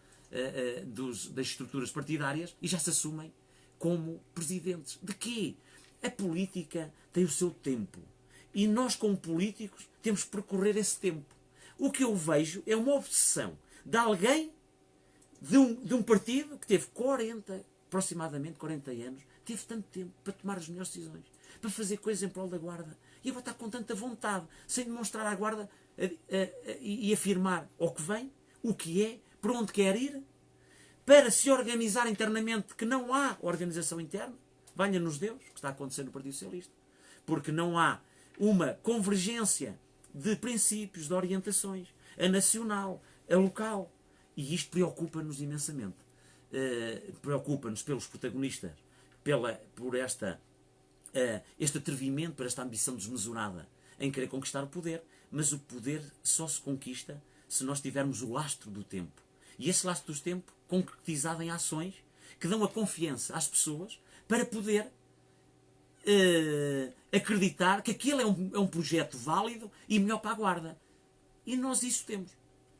das estruturas partidárias e já se assumem como presidentes. De quê? A política tem o seu tempo. E nós, como políticos, temos que percorrer esse tempo. O que eu vejo é uma obsessão de alguém, de um partido que teve aproximadamente 40 anos, teve tanto tempo para tomar as melhores decisões, para fazer coisas em prol da Guarda. E agora está com tanta vontade, sem demonstrar à Guarda e afirmar ao que vem, o que é, para onde quer ir, para se organizar internamente, que não há organização interna. Valha-nos Deus, que está a acontecer no Partido Socialista. Porque não há uma convergência de princípios, de orientações, a nacional, a local. E isto preocupa-nos imensamente. Preocupa-nos pelos protagonistas, por este atrevimento, por esta ambição desmesurada em querer conquistar o poder. Mas o poder só se conquista se nós tivermos o lastro do tempo. E esse lastro do tempo concretizado em ações que dão a confiança às pessoas para poder acreditar que aquele é um projeto válido e melhor para a Guarda. E nós isso temos.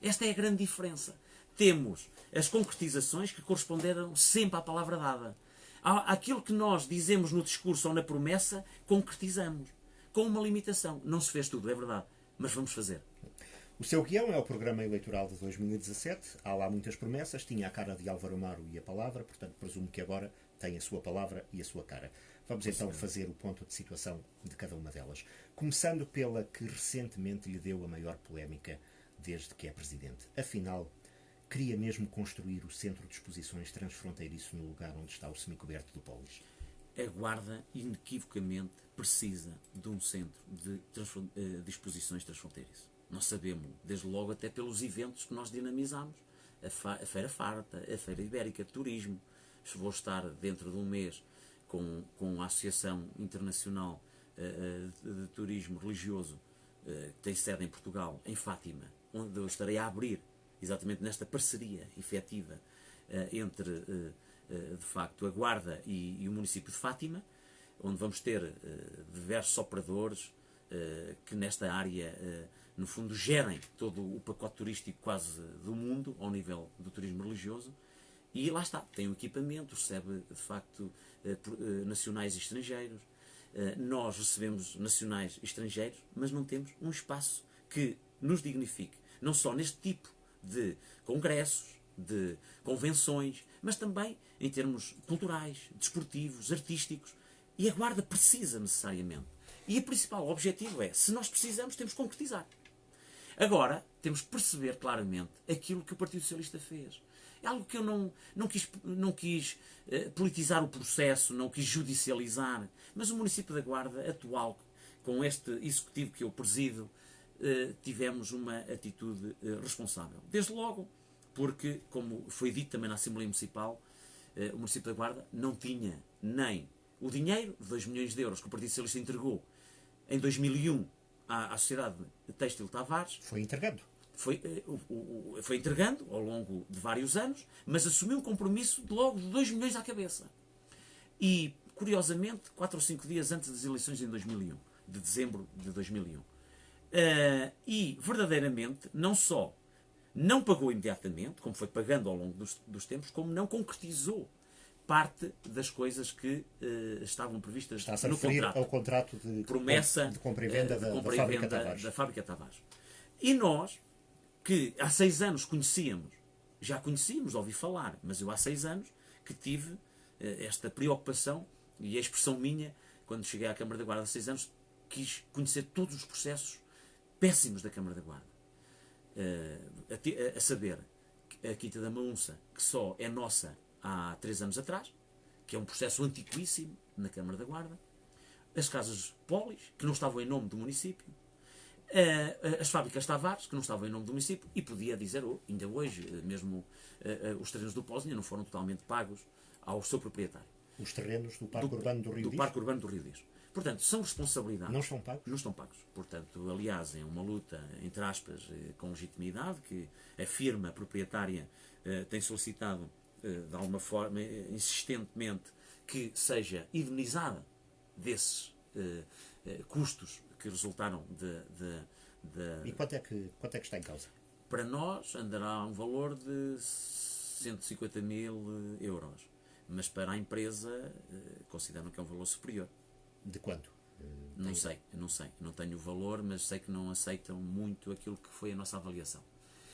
Esta é a grande diferença. Temos as concretizações que corresponderam sempre à palavra dada. Aquilo que nós dizemos no discurso ou na promessa, concretizamos. Com uma limitação. Não se fez tudo, é verdade. Mas vamos fazer. O seu guião é o programa eleitoral de 2017. Há lá muitas promessas. Tinha a cara de Álvaro Amaro e a palavra. Portanto, presumo que agora tem a sua palavra e a sua cara. Vamos então fazer o ponto de situação de cada uma delas. Começando pela que recentemente lhe deu a maior polémica desde que é presidente. Afinal, queria mesmo construir o centro de exposições transfronteiriço no lugar onde está o semicoberto do Polis? A Guarda, inequivocamente, precisa de um centro de exposições transfronteiriço. Nós sabemos, desde logo, até pelos eventos que nós dinamizamos. A Feira Farta, a Feira Ibérica de Turismo. Vou estar dentro de um mês com a Associação Internacional de Turismo Religioso, que tem sede em Portugal, em Fátima, onde eu estarei a abrir, exatamente nesta parceria efetiva entre, de facto, a Guarda e o município de Fátima, onde vamos ter diversos operadores que nesta área, no fundo, gerem todo o pacote turístico quase do mundo, ao nível do turismo religioso. E lá está, tem um equipamento, recebe, de facto, nacionais e estrangeiros. Nós recebemos nacionais e estrangeiros, mas não temos um espaço que nos dignifique, não só neste tipo de congressos, de convenções, mas também em termos culturais, desportivos, artísticos. E a Guarda precisa necessariamente. E o principal objetivo é, se nós precisamos, temos que concretizar. Agora, temos que perceber claramente aquilo que o Partido Socialista fez. É algo que eu não quis politizar o processo, não quis judicializar, mas o município da Guarda atual, com este executivo que eu presido, tivemos uma atitude responsável. Desde logo, porque, como foi dito também na Assembleia Municipal, o município da Guarda não tinha nem o dinheiro de 2 milhões de euros que o Partido Socialista entregou em 2001 à Sociedade Têxtil Tavares. Foi entregando. Foi entregando ao longo de vários anos, mas assumiu um compromisso de logo de 2 milhões à cabeça. E, curiosamente, 4 ou 5 dias antes das eleições em 2001, de dezembro de 2001. E, verdadeiramente, não só não pagou imediatamente, como foi pagando ao longo dos tempos, como não concretizou parte das coisas que estavam previstas Está-se a no referir contrato. ao contrato de Promessa de compra e venda da Fábrica Tavares. E nós, que há 6 anos já conhecíamos, ouvi falar, mas eu há 6 anos que tive esta preocupação, e a expressão minha, quando cheguei à Câmara da Guarda há 6 anos, quis conhecer todos os processos péssimos da Câmara da Guarda. A saber, a Quinta da Maunça, que só é nossa há 3 anos atrás, que é um processo antiquíssimo na Câmara da Guarda, as casas Polis, que não estavam em nome do município, as fábricas Tavares, que não estavam em nome do município, e podia dizer, ainda hoje, mesmo os terrenos do Polis ainda não foram totalmente pagos ao seu proprietário. Os terrenos do Parque Urbano do Rio Dias? Do Parque Urbano do Rio Dias. Portanto, são responsabilidades. Não estão pagos? Não estão pagos. Portanto, aliás, é uma luta, entre aspas, com legitimidade, que a firma proprietária tem solicitado, de alguma forma, insistentemente, que seja indenizada desses custos que resultaram E quanto é que está em causa? Para nós andará um valor de 150 mil euros, mas para a empresa consideram que é um valor superior. De quanto? Não sei, não tenho o valor, mas sei que não aceitam muito aquilo que foi a nossa avaliação.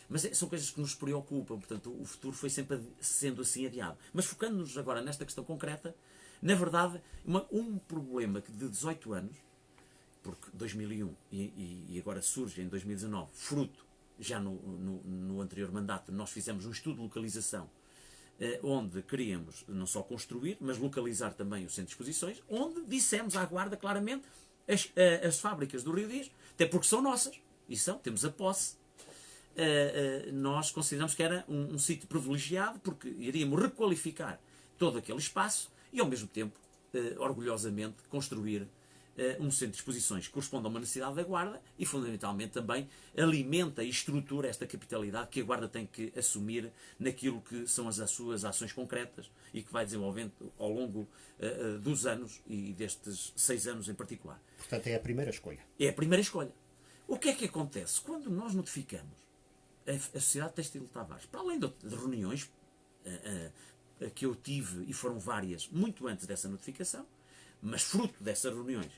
Mas são coisas que nos preocupam, portanto o futuro foi sempre sendo assim adiado. Mas focando-nos agora nesta questão concreta, na verdade, um problema de 18 anos, porque 2001 e agora surge em 2019, fruto, já no anterior mandato, nós fizemos um estudo de localização, onde queríamos não só construir, mas localizar também o centro de exposições, onde dissemos à Guarda claramente as fábricas do Rio Dias, até porque são nossas, e temos a posse, nós consideramos que era um sítio privilegiado, porque iríamos requalificar todo aquele espaço e ao mesmo tempo, orgulhosamente, construir um centro de exposições que corresponde a uma necessidade da Guarda e fundamentalmente também alimenta e estrutura esta capitalidade que a Guarda tem que assumir naquilo que são as suas ações concretas e que vai desenvolvendo ao longo dos anos e destes 6 anos em particular. Portanto, é a primeira escolha. É a primeira escolha. O que é que acontece? Quando nós notificamos a Sociedade Têxtil de Tavares, para além de reuniões que eu tive, e foram várias, muito antes dessa notificação, mas fruto dessas reuniões,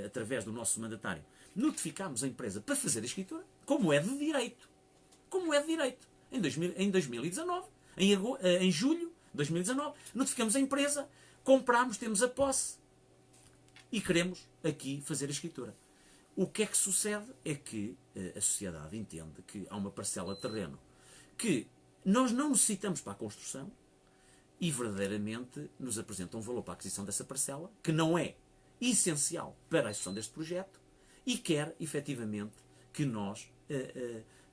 através do nosso mandatário, notificámos a empresa para fazer a escritura, como é de direito. Como é de direito. Em 2019, em julho de 2019, notificamos a empresa, comprámos, temos a posse e queremos aqui fazer a escritura. O que é que sucede? É que a sociedade entende que há uma parcela de terreno que nós não necessitamos para a construção e verdadeiramente nos apresenta um valor para a aquisição dessa parcela que não é essencial para a execução deste projeto e quer, efetivamente, que nós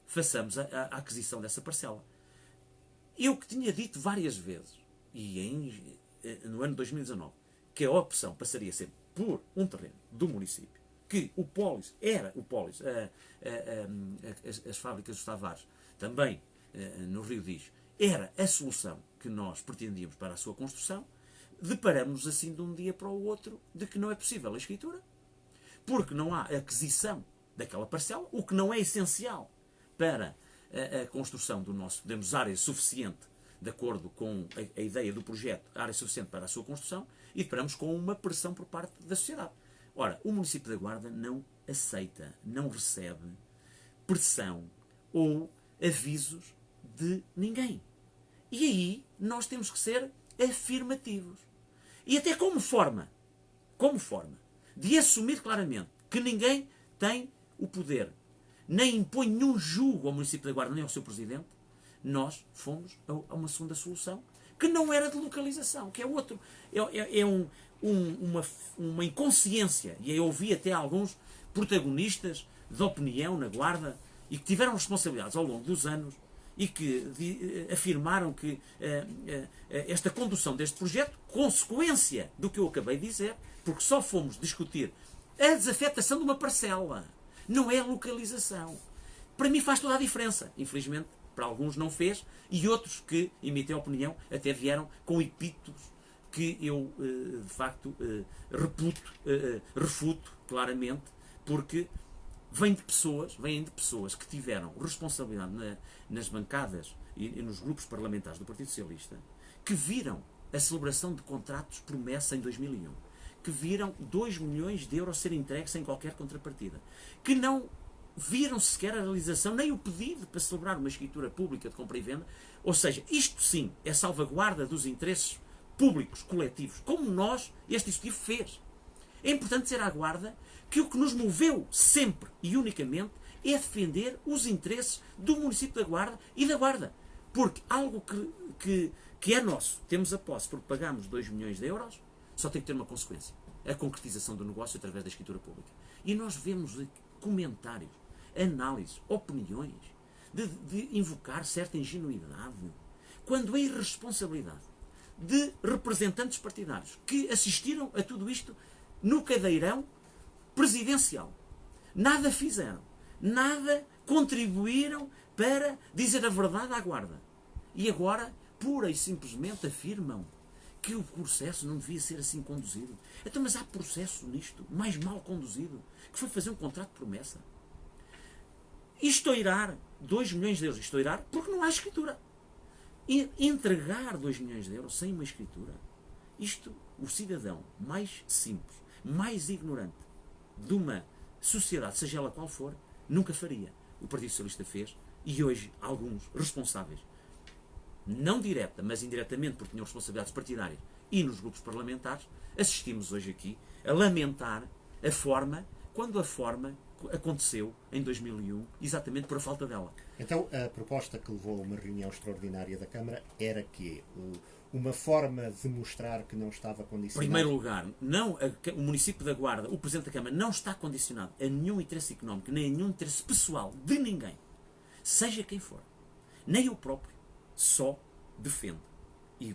façamos a aquisição dessa parcela. Eu que tinha dito várias vezes, e no ano de 2019, que a opção passaria sempre por um terreno do município, que o Pólis era o Pólis, as fábricas dos Tavares, também no Rio Dias, era a solução que nós pretendíamos para a sua construção, deparamos assim de um dia para o outro de que não é possível a escritura, porque não há aquisição daquela parcela, o que não é essencial para a construção do nosso, temos área suficiente, de acordo com a ideia do projeto, área suficiente para a sua construção, e deparamos com uma pressão por parte da sociedade. Ora, o município da Guarda não aceita, não recebe pressão ou avisos de ninguém. E aí nós temos que ser afirmativos. E até como forma de assumir claramente que ninguém tem o poder, nem impõe nenhum julgo ao município da Guarda, nem ao seu presidente, nós fomos a uma segunda solução, que não era de localização, que é outro. Uma inconsciência, e eu ouvi até alguns protagonistas de opinião na Guarda, e que tiveram responsabilidades ao longo dos anos, e que afirmaram que esta condução deste projeto, consequência do que eu acabei de dizer, porque só fomos discutir a desafetação de uma parcela, não é a localização. Para mim faz toda a diferença. Infelizmente, para alguns não fez, e outros que emitem opinião até vieram com epítetos que eu, de facto, refuto claramente, porque vêm de pessoas que tiveram responsabilidade nas bancadas e nos grupos parlamentares do Partido Socialista, que viram a celebração de contratos promessa em 2001, que viram 2 milhões de euros serem entregues sem qualquer contrapartida, que não viram sequer a realização, nem o pedido para celebrar uma escritura pública de compra e venda. Ou seja, isto sim é salvaguarda dos interesses públicos, coletivos, como este Executivo fez. É importante dizer à Guarda que o que nos moveu sempre e unicamente é defender os interesses do município da Guarda e da Guarda. Porque algo que é nosso, temos a posse porque pagamos 2 milhões de euros, só tem que ter uma consequência. A concretização do negócio através da escritura pública. E nós vemos comentários, análises, opiniões, de invocar certa ingenuidade, quando a irresponsabilidade de representantes partidários que assistiram a tudo isto no cadeirão presidencial, nada fizeram, nada contribuíram para dizer a verdade à Guarda. E agora, pura e simplesmente afirmam que o processo não devia ser assim conduzido. Então, mas há processo nisto, mais mal conduzido, que foi fazer um contrato de promessa. Estourar 2 milhões de euros. Estourar porque não há escritura. E entregar 2 milhões de euros sem uma escritura. Isto, o cidadão mais simples, mais ignorante de uma sociedade, seja ela qual for, nunca faria. O Partido Socialista fez, e hoje alguns responsáveis, não direta, mas indiretamente, porque tinham responsabilidades partidárias e nos grupos parlamentares, assistimos hoje aqui a lamentar a forma, quando a forma aconteceu em 2001, exatamente por a falta dela. Então, a proposta que levou a uma reunião extraordinária da Câmara era que uma forma de mostrar que não estava Em condicionado... primeiro lugar, não, o município da Guarda, o Presidente da Câmara, não está condicionado a nenhum interesse económico, nem a nenhum interesse pessoal de ninguém, seja quem for. Nem eu próprio, só defendo. E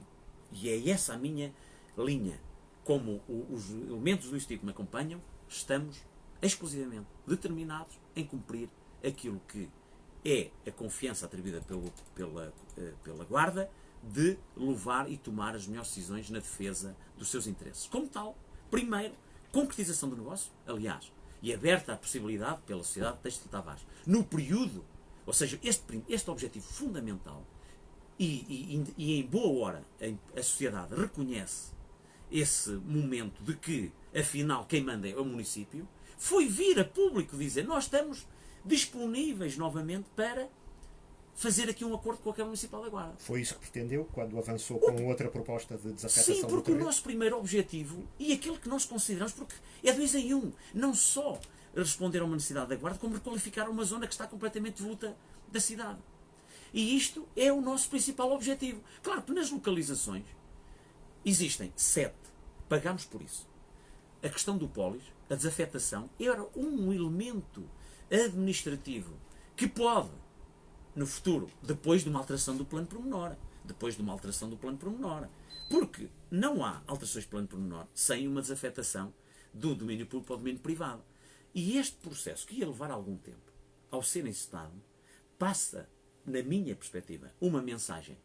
é essa a minha linha. Como os elementos do Instituto me acompanham, estamos exclusivamente determinados em cumprir aquilo que é a confiança atribuída pela Guarda de levar e tomar as melhores decisões na defesa dos seus interesses. Como tal, primeiro, concretização do negócio, aliás, e aberta a possibilidade pela Sociedade Têxtil Tavares, no período, ou seja, este objetivo fundamental, e em boa hora a sociedade reconhece esse momento de que, afinal, quem manda é o município, foi vir a público dizer: nós estamos disponíveis novamente para fazer aqui um acordo com a Câmara Municipal da Guarda. Foi isso que pretendeu quando avançou com outra proposta de desafetação Sim, do porque o terreno? nosso primeiro objetivo, e aquele que nós consideramos, porque é 2 em 1, não só responder a uma necessidade da Guarda, como requalificar uma zona que está completamente devoluta da cidade. E isto é o nosso principal objetivo. Claro que nas localizações existem 7. Pagamos por isso. A questão do pólis, a desafetação, era um elemento administrativo que pode, no futuro, depois de uma alteração do plano pormenor, porque não há alterações de plano pormenor sem uma desafetação do domínio público para o domínio privado. E este processo, que ia levar algum tempo, ao ser encetado, passa, na minha perspectiva, uma mensagem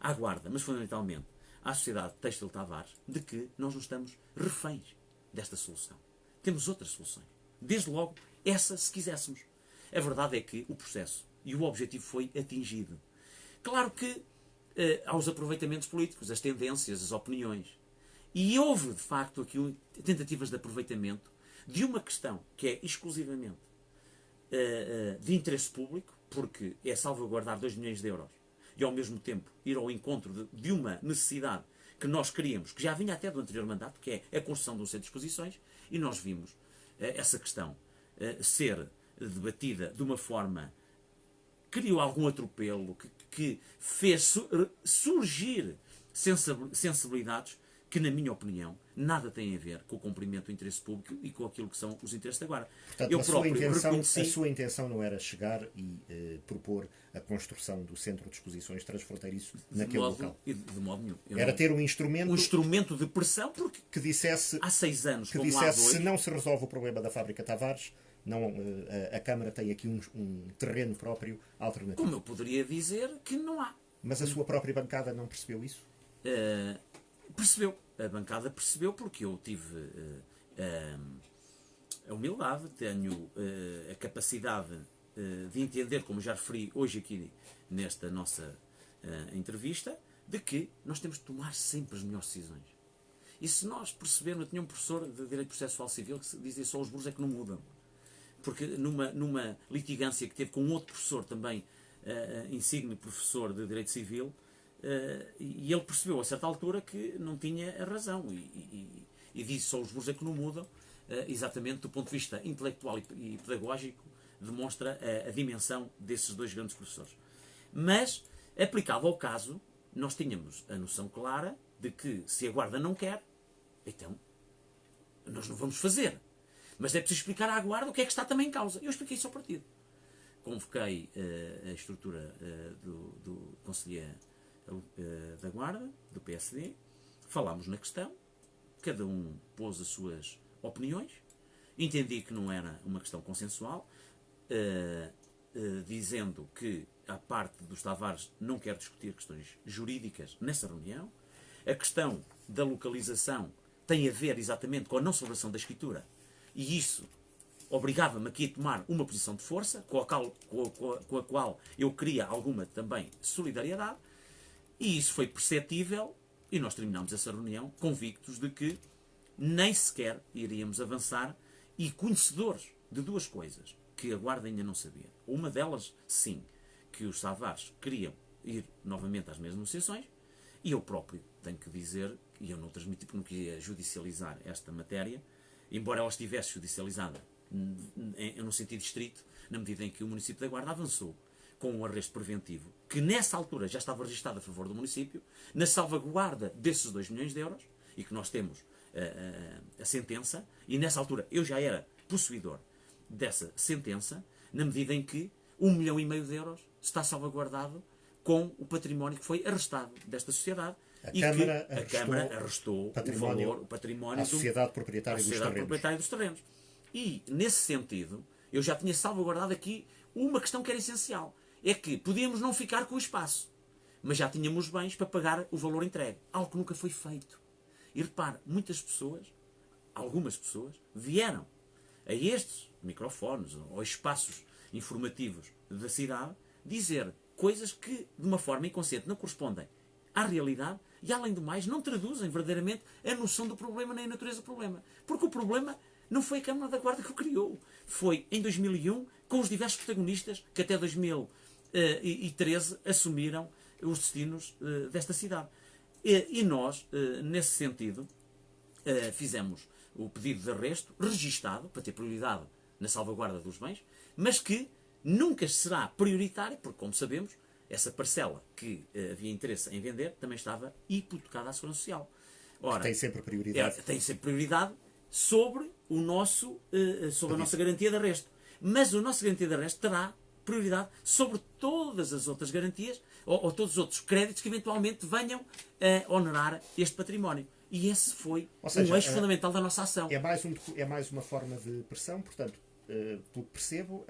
à Guarda, mas fundamentalmente à Sociedade Têxtil Tavares, de que nós não estamos reféns desta solução. Temos outras soluções. Desde logo, essa, se quiséssemos. A verdade é que o processo e o objetivo foi atingido. Claro que há os aproveitamentos políticos, as tendências, as opiniões. E houve, de facto, aqui tentativas de aproveitamento de uma questão que é exclusivamente de interesse público, porque é salvaguardar 2 milhões de euros e, ao mesmo tempo, ir ao encontro de uma necessidade que nós queríamos, que já vinha até do anterior mandato, que é a construção de um centro de exposições, e nós vimos essa questão ser debatida de uma forma que criou algum atropelo, que fez surgir sensibilidades que, na minha opinião, nada têm a ver com o cumprimento do interesse público e com aquilo que são os interesses da Guarda. Portanto, Eu próprio a sua intenção não era chegar e propor a construção do centro de exposições transfronteiriço naquele local. De modo nenhum. Era ter um instrumento de pressão, porque que dissesse, há 6 anos, que como há dissesse 2, se não se resolve o problema da fábrica Tavares, não, a Câmara tem aqui um terreno próprio alternativo. como eu poderia dizer que não há. Mas a sua própria bancada não percebeu isso? Percebeu. A bancada percebeu, porque eu tive a humildade, tenho a capacidade de entender, como já referi hoje aqui nesta nossa entrevista, de que nós temos de tomar sempre as melhores decisões. E se nós percebermos, eu tinha um professor de Direito Processual Civil que dizia só os burros é que não mudam. Porque numa litigância que teve com outro professor também, insigne professor de Direito Civil, e ele percebeu a certa altura que não tinha a razão e disse só os burros é que não mudam, exatamente do ponto de vista intelectual e pedagógico, demonstra a dimensão desses 2 grandes professores. Mas, aplicado ao caso, nós tínhamos a noção clara de que se a Guarda não quer, então nós não vamos fazer. Mas é preciso explicar à Guarda o que é que está também em causa. Eu expliquei isso ao partido. Convoquei a estrutura do Conselheiro da Guarda, do PSD, falámos na questão, cada um pôs as suas opiniões, entendi que não era uma questão consensual, dizendo que a parte dos Tavares não quer discutir questões jurídicas nessa reunião. A questão da localização tem a ver exatamente com a não celebração da escritura, e isso obrigava-me aqui a tomar uma posição de força, com a qual eu queria alguma também solidariedade, e isso foi perceptível, e nós terminamos essa reunião convictos de que nem sequer iríamos avançar, e conhecedores de duas coisas que a Guarda ainda não sabia. Uma delas, sim, que os Tavares queriam ir novamente às mesmas negociações, e eu próprio tenho que dizer, e eu não transmiti porque não queria judicializar esta matéria, embora ela estivesse judicializada no sentido estrito, na medida em que o município da Guarda avançou com um arresto preventivo, que nessa altura já estava registado a favor do município, na salvaguarda desses 2 milhões de euros, e que nós temos a sentença, e nessa altura eu já era possuidor dessa sentença, na medida em que 1,5 milhão de euros está salvaguardado com o património que foi arrestado desta sociedade. A A Câmara arrestou o património à Sociedade Proprietária dos Terrenos. E, nesse sentido, eu já tinha salvaguardado aqui uma questão que era essencial. É que podíamos não ficar com o espaço, mas já tínhamos bens para pagar o valor entregue. Algo que nunca foi feito. E repare, muitas pessoas, algumas pessoas, vieram a estes microfones ou espaços informativos da cidade dizer coisas que, de uma forma inconsciente, não correspondem à realidade e, além do mais, não traduzem verdadeiramente a noção do problema nem a natureza do problema. Porque o problema não foi a Câmara da Guarda que o criou. Foi em 2001, com os diversos protagonistas que até 2013 assumiram os destinos desta cidade. E nós, nesse sentido, fizemos o pedido de arresto registado, para ter prioridade na salvaguarda dos bens, mas que nunca será prioritário, porque, como sabemos, essa parcela que havia interesse em vender também estava hipotecada à Segurança Social. Ora, tem sempre prioridade. Tem sempre prioridade sobre sobre a nossa garantia de arresto. Mas a nossa garantia de arresto terá prioridade sobre todas as outras garantias ou todos os outros créditos que eventualmente venham a onerar este património. E esse foi um eixo fundamental da nossa ação. É mais uma forma de pressão, portanto, pelo que percebo,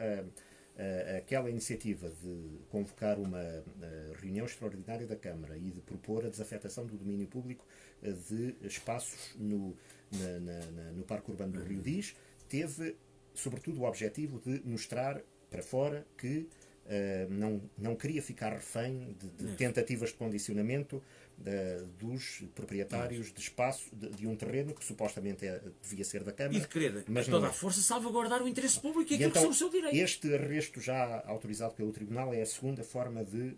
aquela iniciativa de convocar uma reunião extraordinária da Câmara e de propor a desafetação do domínio público de espaços no Parque Urbano do Rio Diz teve, sobretudo, o objetivo de mostrar para fora que não queria ficar refém de tentativas de condicionamento dos proprietários de espaço, de um terreno que supostamente devia ser da Câmara. E de querer, mas toda a força, salvaguardar o interesse público e aquilo então, que são o seu direito. Este arresto já autorizado pelo Tribunal é a segunda forma de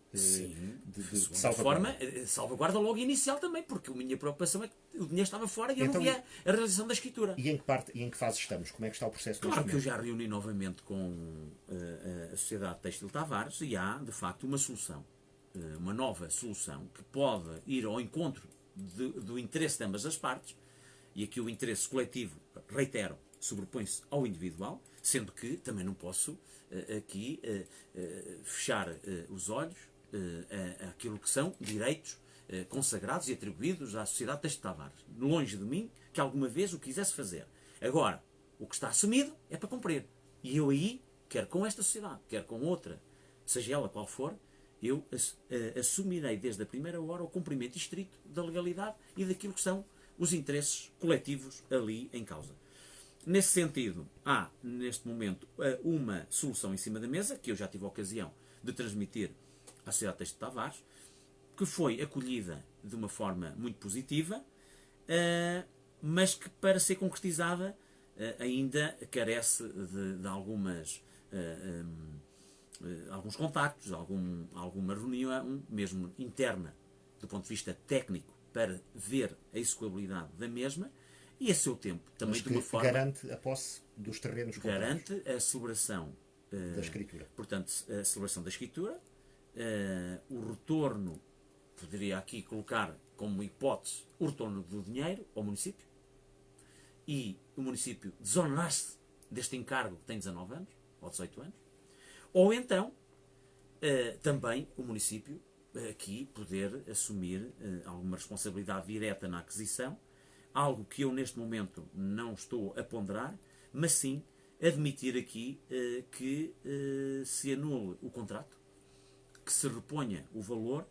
salvaguarda. Salvaguarda logo inicial também, porque a minha preocupação é que o dinheiro estava fora e eu não via a realização da escritura. E em que fase estamos? Como é que está o processo? Claro que eu já reuni novamente com a Sociedade Têxtil Tavares e há, de facto, uma solução. Uma nova solução que pode ir ao encontro do interesse de ambas as partes, e aqui o interesse coletivo, reitero, sobrepõe-se ao individual, sendo que também não posso aqui fechar os olhos àquilo que são direitos consagrados e atribuídos à Sociedade Têxtil Tavares. Longe de mim que alguma vez o quisesse fazer. Agora, o que está assumido é para cumprir. E eu aí, quer com esta sociedade, quer com outra, seja ela qual for, eu assumirei desde a primeira hora o cumprimento estrito da legalidade e daquilo que são os interesses coletivos ali em causa. Nesse sentido, há, neste momento, uma solução em cima da mesa, que eu já tive a ocasião de transmitir à Sociedade Têxtil Tavares, que foi acolhida de uma forma muito positiva, mas que, para ser concretizada, ainda carece de alguns contactos, alguma reunião, mesmo interna, do ponto de vista técnico, para ver a execuabilidade da mesma, e a seu tempo, também mas de uma forma... garante a posse dos terrenos comprados. Garante a celebração da escritura. Portanto, a celebração da escritura, o retorno, poderia aqui colocar como hipótese, o retorno do dinheiro ao município, e o município desonerar-se deste encargo que tem 19 anos, ou 18 anos, ou então, também o município aqui poder assumir alguma responsabilidade direta na aquisição, algo que eu neste momento não estou a ponderar, mas sim admitir aqui que se anule o contrato, que se reponha o valor,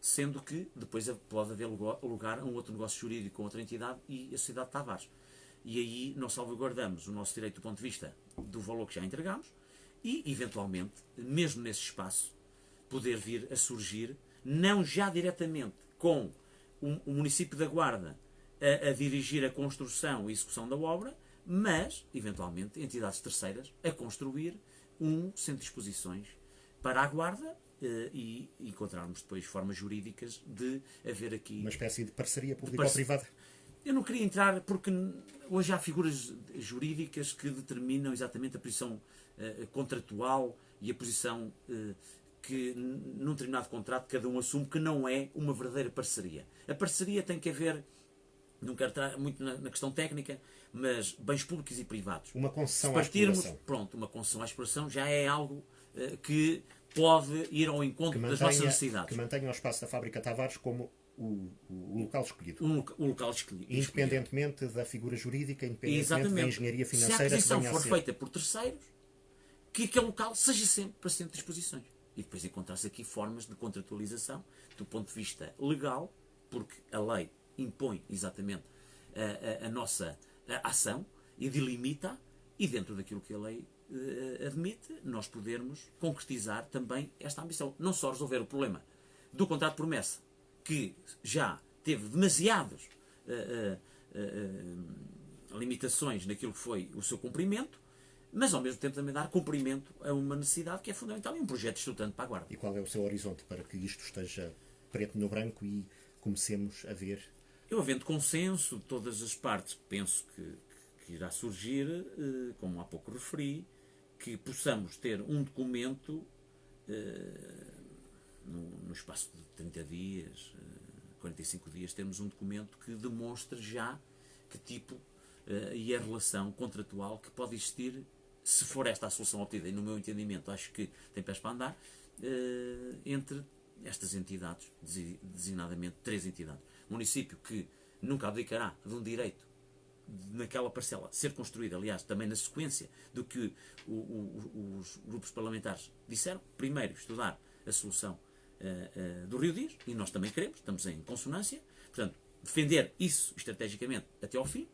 sendo que depois pode haver lugar a um outro negócio jurídico com outra entidade e a Sociedade de Tavares. E aí nós salvaguardamos o nosso direito do ponto de vista do valor que já entregamos e, eventualmente, mesmo nesse espaço, poder vir a surgir, não já diretamente com o município da Guarda a dirigir a construção e execução da obra, mas, eventualmente, entidades terceiras a construir um centro de exposições para a Guarda e encontrarmos depois formas jurídicas de haver aqui... Uma espécie de parceria público-privada. Eu não queria entrar porque hoje há figuras jurídicas que determinam exatamente a posição contratual e a posição que num determinado contrato cada um assume, que não é uma verdadeira parceria. A parceria tem que haver, não quero entrar muito na questão técnica, mas bens públicos e privados. Uma concessão Se à partirmos, exploração. pronto, uma concessão à exploração já é algo que pode ir ao encontro das nossas necessidades. Que mantenha o espaço da Fábrica Tavares como o local escolhido. O local escolhido. Independentemente da figura jurídica, independentemente Exatamente. da engenharia financeira. Se a aquisição que venha a for ser. feita por terceiros, que aquele local seja sempre para centro de exposições. E depois encontrar-se aqui formas de contratualização do ponto de vista legal, porque a lei impõe exatamente a nossa ação e delimita, e dentro daquilo que a lei admite, nós podermos concretizar também esta ambição. Não só resolver o problema do contrato de promessa, que já teve demasiadas limitações naquilo que foi o seu cumprimento, mas ao mesmo tempo também dar cumprimento a uma necessidade que é fundamental e um projeto estruturante para a Guarda. E qual é o seu horizonte para que isto esteja preto no branco e comecemos a ver? Eu, havendo consenso de todas as partes, penso que irá surgir, como há pouco referi, que possamos ter um documento no espaço de 30 dias, 45 dias, termos um documento que demonstre já que tipo e a relação contratual que pode existir, se for esta a solução obtida, e no meu entendimento acho que tem pés para andar, entre estas entidades, designadamente 3 entidades. O município que nunca abdicará de um direito naquela parcela ser construída, aliás, também na sequência do que os grupos parlamentares disseram. Primeiro, estudar a solução do Rio Dias, e nós também queremos, estamos em consonância, portanto, defender isso estrategicamente até ao fim.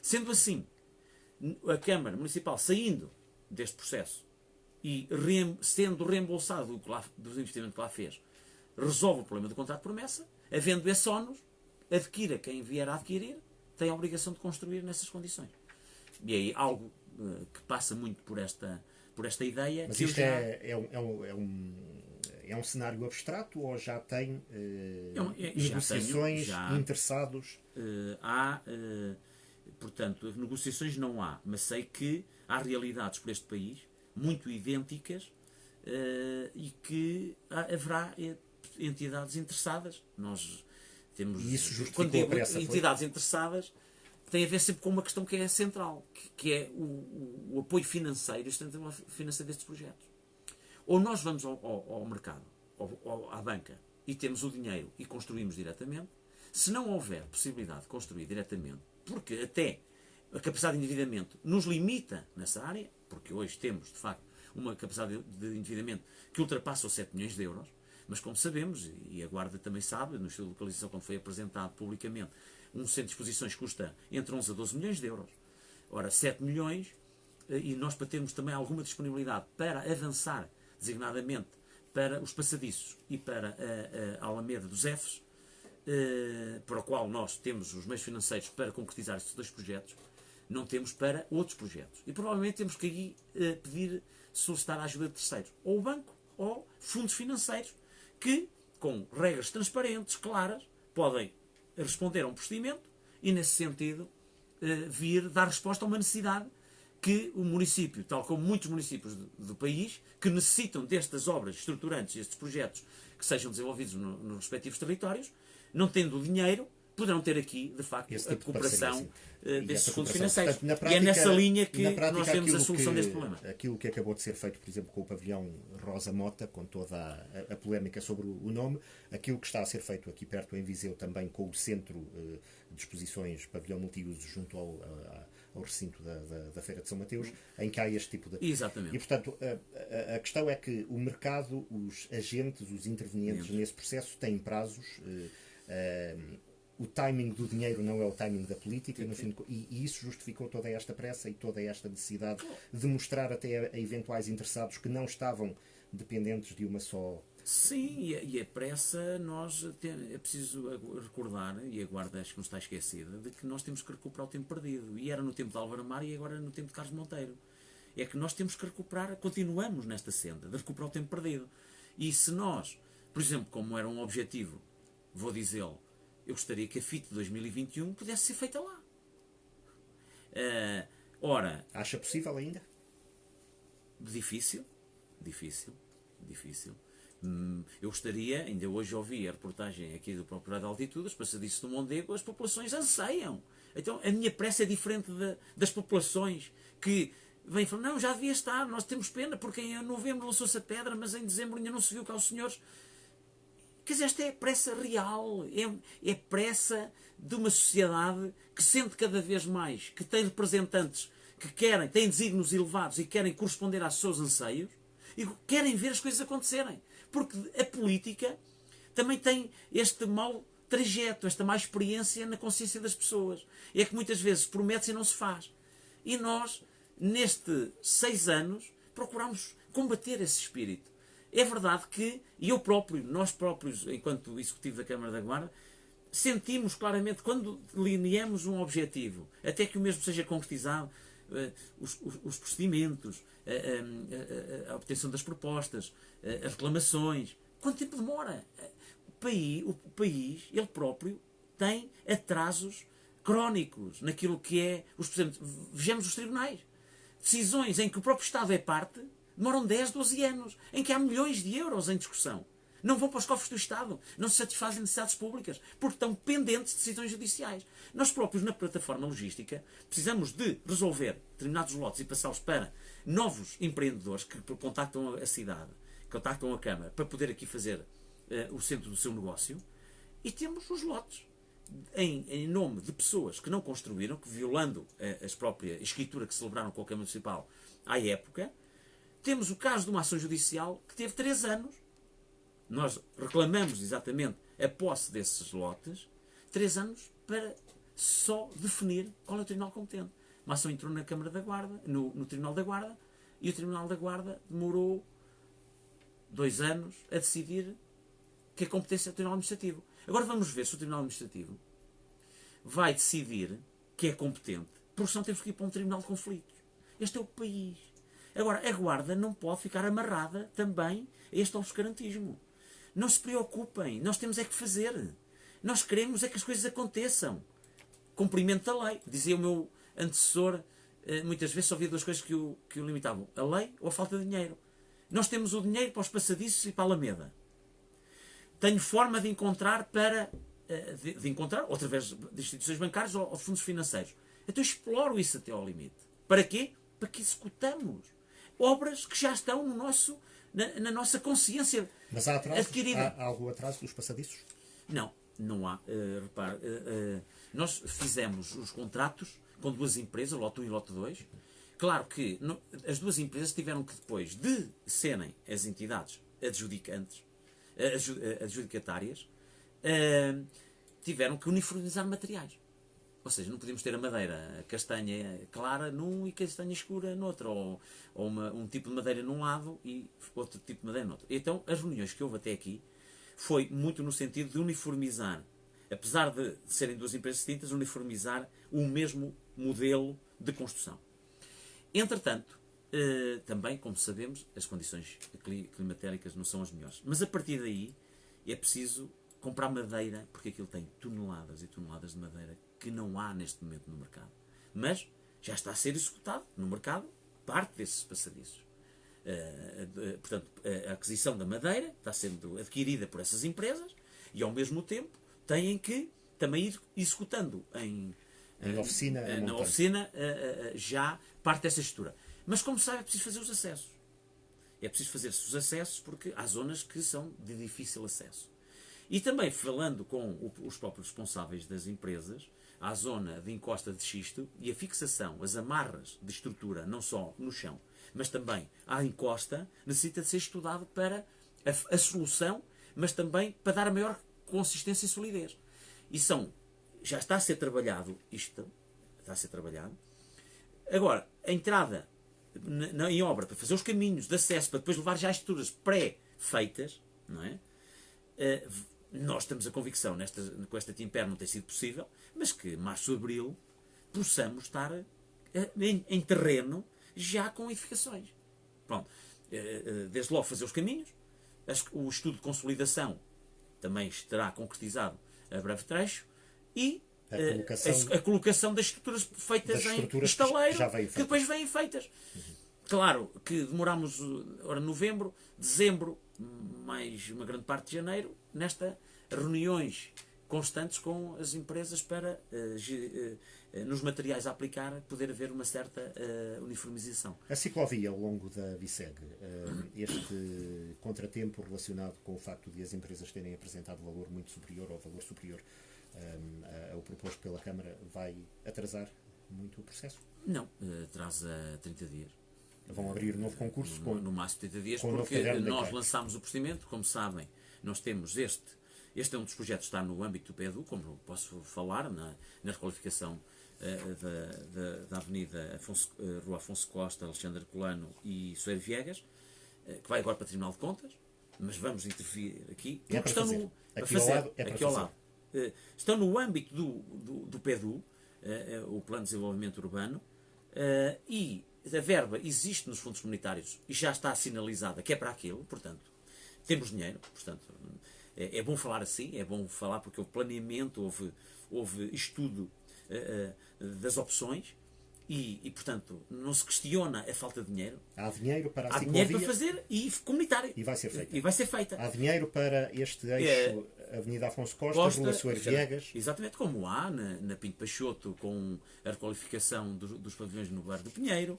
Sendo assim, a Câmara Municipal saindo deste processo e sendo reembolsado do investimento que lá fez, resolve o problema do contrato de promessa, havendo esse ónus, adquira quem vier a adquirir, tem a obrigação de construir nessas condições. E aí algo que passa muito por esta ideia... Mas que isto é um cenário abstrato ou já tem negociações, interessados? Portanto, negociações não há, mas sei que há realidades por este país muito idênticas e que haverá entidades interessadas. Nós temos, e isso quando digo pressa, entidades interessadas, tem a ver sempre com uma questão que é central, que é o apoio financeiro, a financeiro destes projetos. Ou nós vamos ao mercado, à banca, e temos o dinheiro e construímos diretamente. Se não houver possibilidade de construir diretamente, porque até a capacidade de endividamento nos limita nessa área, porque hoje temos, de facto, uma capacidade de endividamento que ultrapassa os 7 milhões de euros, mas como sabemos, e a Guarda também sabe, no estudo de localização, quando foi apresentado publicamente, um centro de exposições custa entre 11 a 12 milhões de euros. Ora, 7 milhões, e nós para termos também alguma disponibilidade para avançar, designadamente, para os passadiços e para a Alameda dos Fs, para o qual nós temos os meios financeiros para concretizar estes 2 projetos, não temos para outros projetos. E provavelmente temos que aí solicitar a ajuda de terceiros, ou o banco, ou fundos financeiros, que, com regras transparentes, claras, podem responder a um procedimento e, nesse sentido, vir dar resposta a uma necessidade que o município, tal como muitos municípios do país, que necessitam destas obras estruturantes, estes projetos que sejam desenvolvidos nos respectivos territórios, não tendo o dinheiro, poderão ter aqui, de facto, esse a tipo de parceria, cooperação sim. desses essa fundos cooperação. financeiros. Portanto, na E é prática, nessa linha que na prática, nós vemos a aquilo solução que- deste problema. Aquilo que acabou de ser feito, por exemplo, com o pavilhão Rosa Mota, com toda a polémica sobre o nome, aquilo que está a ser feito aqui perto em Viseu também com o centro de exposições, pavilhão multiuso, junto ao recinto da Feira de São Mateus, em que há este tipo de... Exatamente. E, portanto, a questão é que o mercado, os agentes, os intervenientes nesse processo têm prazos. O timing do dinheiro não é o timing da política, no fim, e isso justificou toda esta pressa e toda esta necessidade de mostrar até a eventuais interessados que não estavam dependentes de uma só... Sim, e a pressa, é preciso recordar, e a Guarda acho que não está esquecida, de que nós temos que recuperar o tempo perdido. E era no tempo de Álvaro Amar e agora no tempo de Carlos Monteiro. É que nós temos que recuperar, continuamos nesta senda, de recuperar o tempo perdido. E se nós, por exemplo, como era um objetivo, vou dizê-lo, eu gostaria que a FIT de 2021 pudesse ser feita lá. Ora, Acha possível ainda? difícil. Eu gostaria, ainda hoje ouvi a reportagem aqui do Procurador de Altitude, os passadiços do Mondego, as populações anseiam. Então a minha pressa é diferente das populações que vêm falando, não, já devia estar, nós temos pena, porque em novembro lançou-se a pedra, mas em dezembro ainda não se viu cá os senhores. Quer dizer, esta é pressa real, é pressa de uma sociedade que sente cada vez mais que tem representantes que têm desígnios elevados e querem corresponder aos seus anseios e querem ver as coisas acontecerem. Porque a política também tem este mau trajeto, esta má experiência na consciência das pessoas. É que muitas vezes promete-se e não se faz. E nós, nestes 6 anos, procuramos combater esse espírito. É verdade que, e nós próprios, enquanto Executivo da Câmara da Guarda, sentimos claramente, quando delineamos um objetivo, até que o mesmo seja concretizado, os procedimentos, a obtenção das propostas, as reclamações, quanto tempo demora? O país, ele próprio, tem atrasos crónicos naquilo que é os procedimentos. Vejamos os tribunais. Decisões em que o próprio Estado é parte demoram 10, 12 anos, em que há milhões de euros em discussão. Não vão para os cofres do Estado, não se satisfazem necessidades públicas, porque estão pendentes de decisões judiciais. Nós próprios, na plataforma logística, precisamos de resolver determinados lotes e passá-los para novos empreendedores que contactam a cidade, contactam a Câmara, para poder aqui fazer o centro do seu negócio, e temos os lotes em nome de pessoas que não construíram, que violando a própria escritura que celebraram com a Câmara Municipal à época. Temos o caso de uma ação judicial que teve 3 anos. Nós reclamamos exatamente a posse desses lotes, 3 anos para só definir qual é o tribunal competente. Uma ação entrou na Câmara da Guarda, no Tribunal da Guarda, e o Tribunal da Guarda demorou 2 anos a decidir que a competência é o Tribunal Administrativo. Agora vamos ver se o Tribunal Administrativo vai decidir que é competente, porque senão temos que ir para um Tribunal de Conflitos. Este é o país. Agora, a Guarda não pode ficar amarrada também a este obscurantismo. Não se preocupem, nós temos é que fazer. Nós queremos é que as coisas aconteçam. Cumprimento da lei. Dizia o meu antecessor, muitas vezes só havia 2 coisas que o limitavam. A lei ou a falta de dinheiro. Nós temos o dinheiro para os passadiços e para a Alameda. Tenho forma de encontrar ou através de instituições bancárias ou de fundos financeiros. Então exploro isso até ao limite. Para quê? Para que executamos obras que já estão na nossa consciência. Mas há atrasos? Adquirida. Há algum atraso dos passadiços? Não há. Repare, nós fizemos os contratos com 2 empresas, lote 1 e lote 2. Claro que as 2 empresas tiveram que, depois de serem as entidades adjudicatárias, tiveram que uniformizar materiais. Ou seja, não podíamos ter a madeira castanha clara num e castanha escura no outro, ou um tipo de madeira num lado e outro tipo de madeira no outro. Então, as reuniões que houve até aqui foi muito no sentido de uniformizar, apesar de serem 2 empresas distintas, uniformizar o mesmo modelo de construção. Entretanto, também, como sabemos, as condições climatéricas não são as melhores. Mas a partir daí é preciso comprar madeira, porque aquilo tem toneladas e toneladas de madeira que não há neste momento no mercado. Mas já está a ser executado no mercado parte desses passadiços. Portanto, a aquisição da madeira está sendo adquirida por essas empresas e, ao mesmo tempo, têm que também ir executando Em oficina, na montante. oficina já parte dessa estrutura. Mas como sabe, é preciso fazer os acessos. É preciso fazer-se os acessos porque há zonas que são de difícil acesso. E também falando com os próprios responsáveis das empresas, há a zona de encosta de xisto e a fixação, as amarras de estrutura, não só no chão, mas também à encosta, necessita de ser estudado para a solução, mas também para dar a maior consistência e solidez. E já está a ser trabalhado isto, está a ser trabalhado. Agora, a entrada em obra para fazer os caminhos de acesso, para depois levar já as estruturas pré-feitas, não é? Nós temos a convicção, com esta Timper não tem sido possível, mas que março, abril, possamos estar em terreno já com edificações. Pronto. Desde logo fazer os caminhos, o estudo de consolidação também estará concretizado a breve trecho e a colocação das estruturas feitas em estaleiro, que depois vêm feitas. Claro que demoramos novembro, dezembro, mais uma grande parte de janeiro, nestas reuniões constantes com as empresas para, nos materiais a aplicar, poder haver uma certa uniformização. A ciclovia ao longo da VICEG, este contratempo relacionado com o facto de as empresas terem apresentado valor muito superior ou valor superior ao proposto pela Câmara, vai atrasar muito o processo? Não, atrasa 30 dias. Vão abrir um novo concurso? No máximo 30 dias, porque nós lançámos o procedimento, como sabem, nós temos este é um dos projetos que está no âmbito do PEDU, como posso falar, na requalificação da Avenida Rua Afonso Costa, Alexandre Colano e Soeiro Viegas, que vai agora para o Tribunal de Contas, mas vamos intervir aqui. É para fazer. Aqui ao lado. Estão no âmbito do PEDU, o Plano de Desenvolvimento Urbano, e a verba existe nos fundos comunitários e já está sinalizada que é para aquilo, portanto, temos dinheiro, portanto, é bom falar assim, é bom falar porque houve planeamento, houve estudo das opções e, portanto, não se questiona a falta de dinheiro. Há dinheiro para a ciclovia. Há dinheiro para fazer e comunitário. E vai ser feita. Há dinheiro para este eixo Avenida Afonso Costa, Rua Soeiro Viegas. Exatamente, como há na Pinto Peixoto com a requalificação dos pavilhões no Bairro do Pinheiro.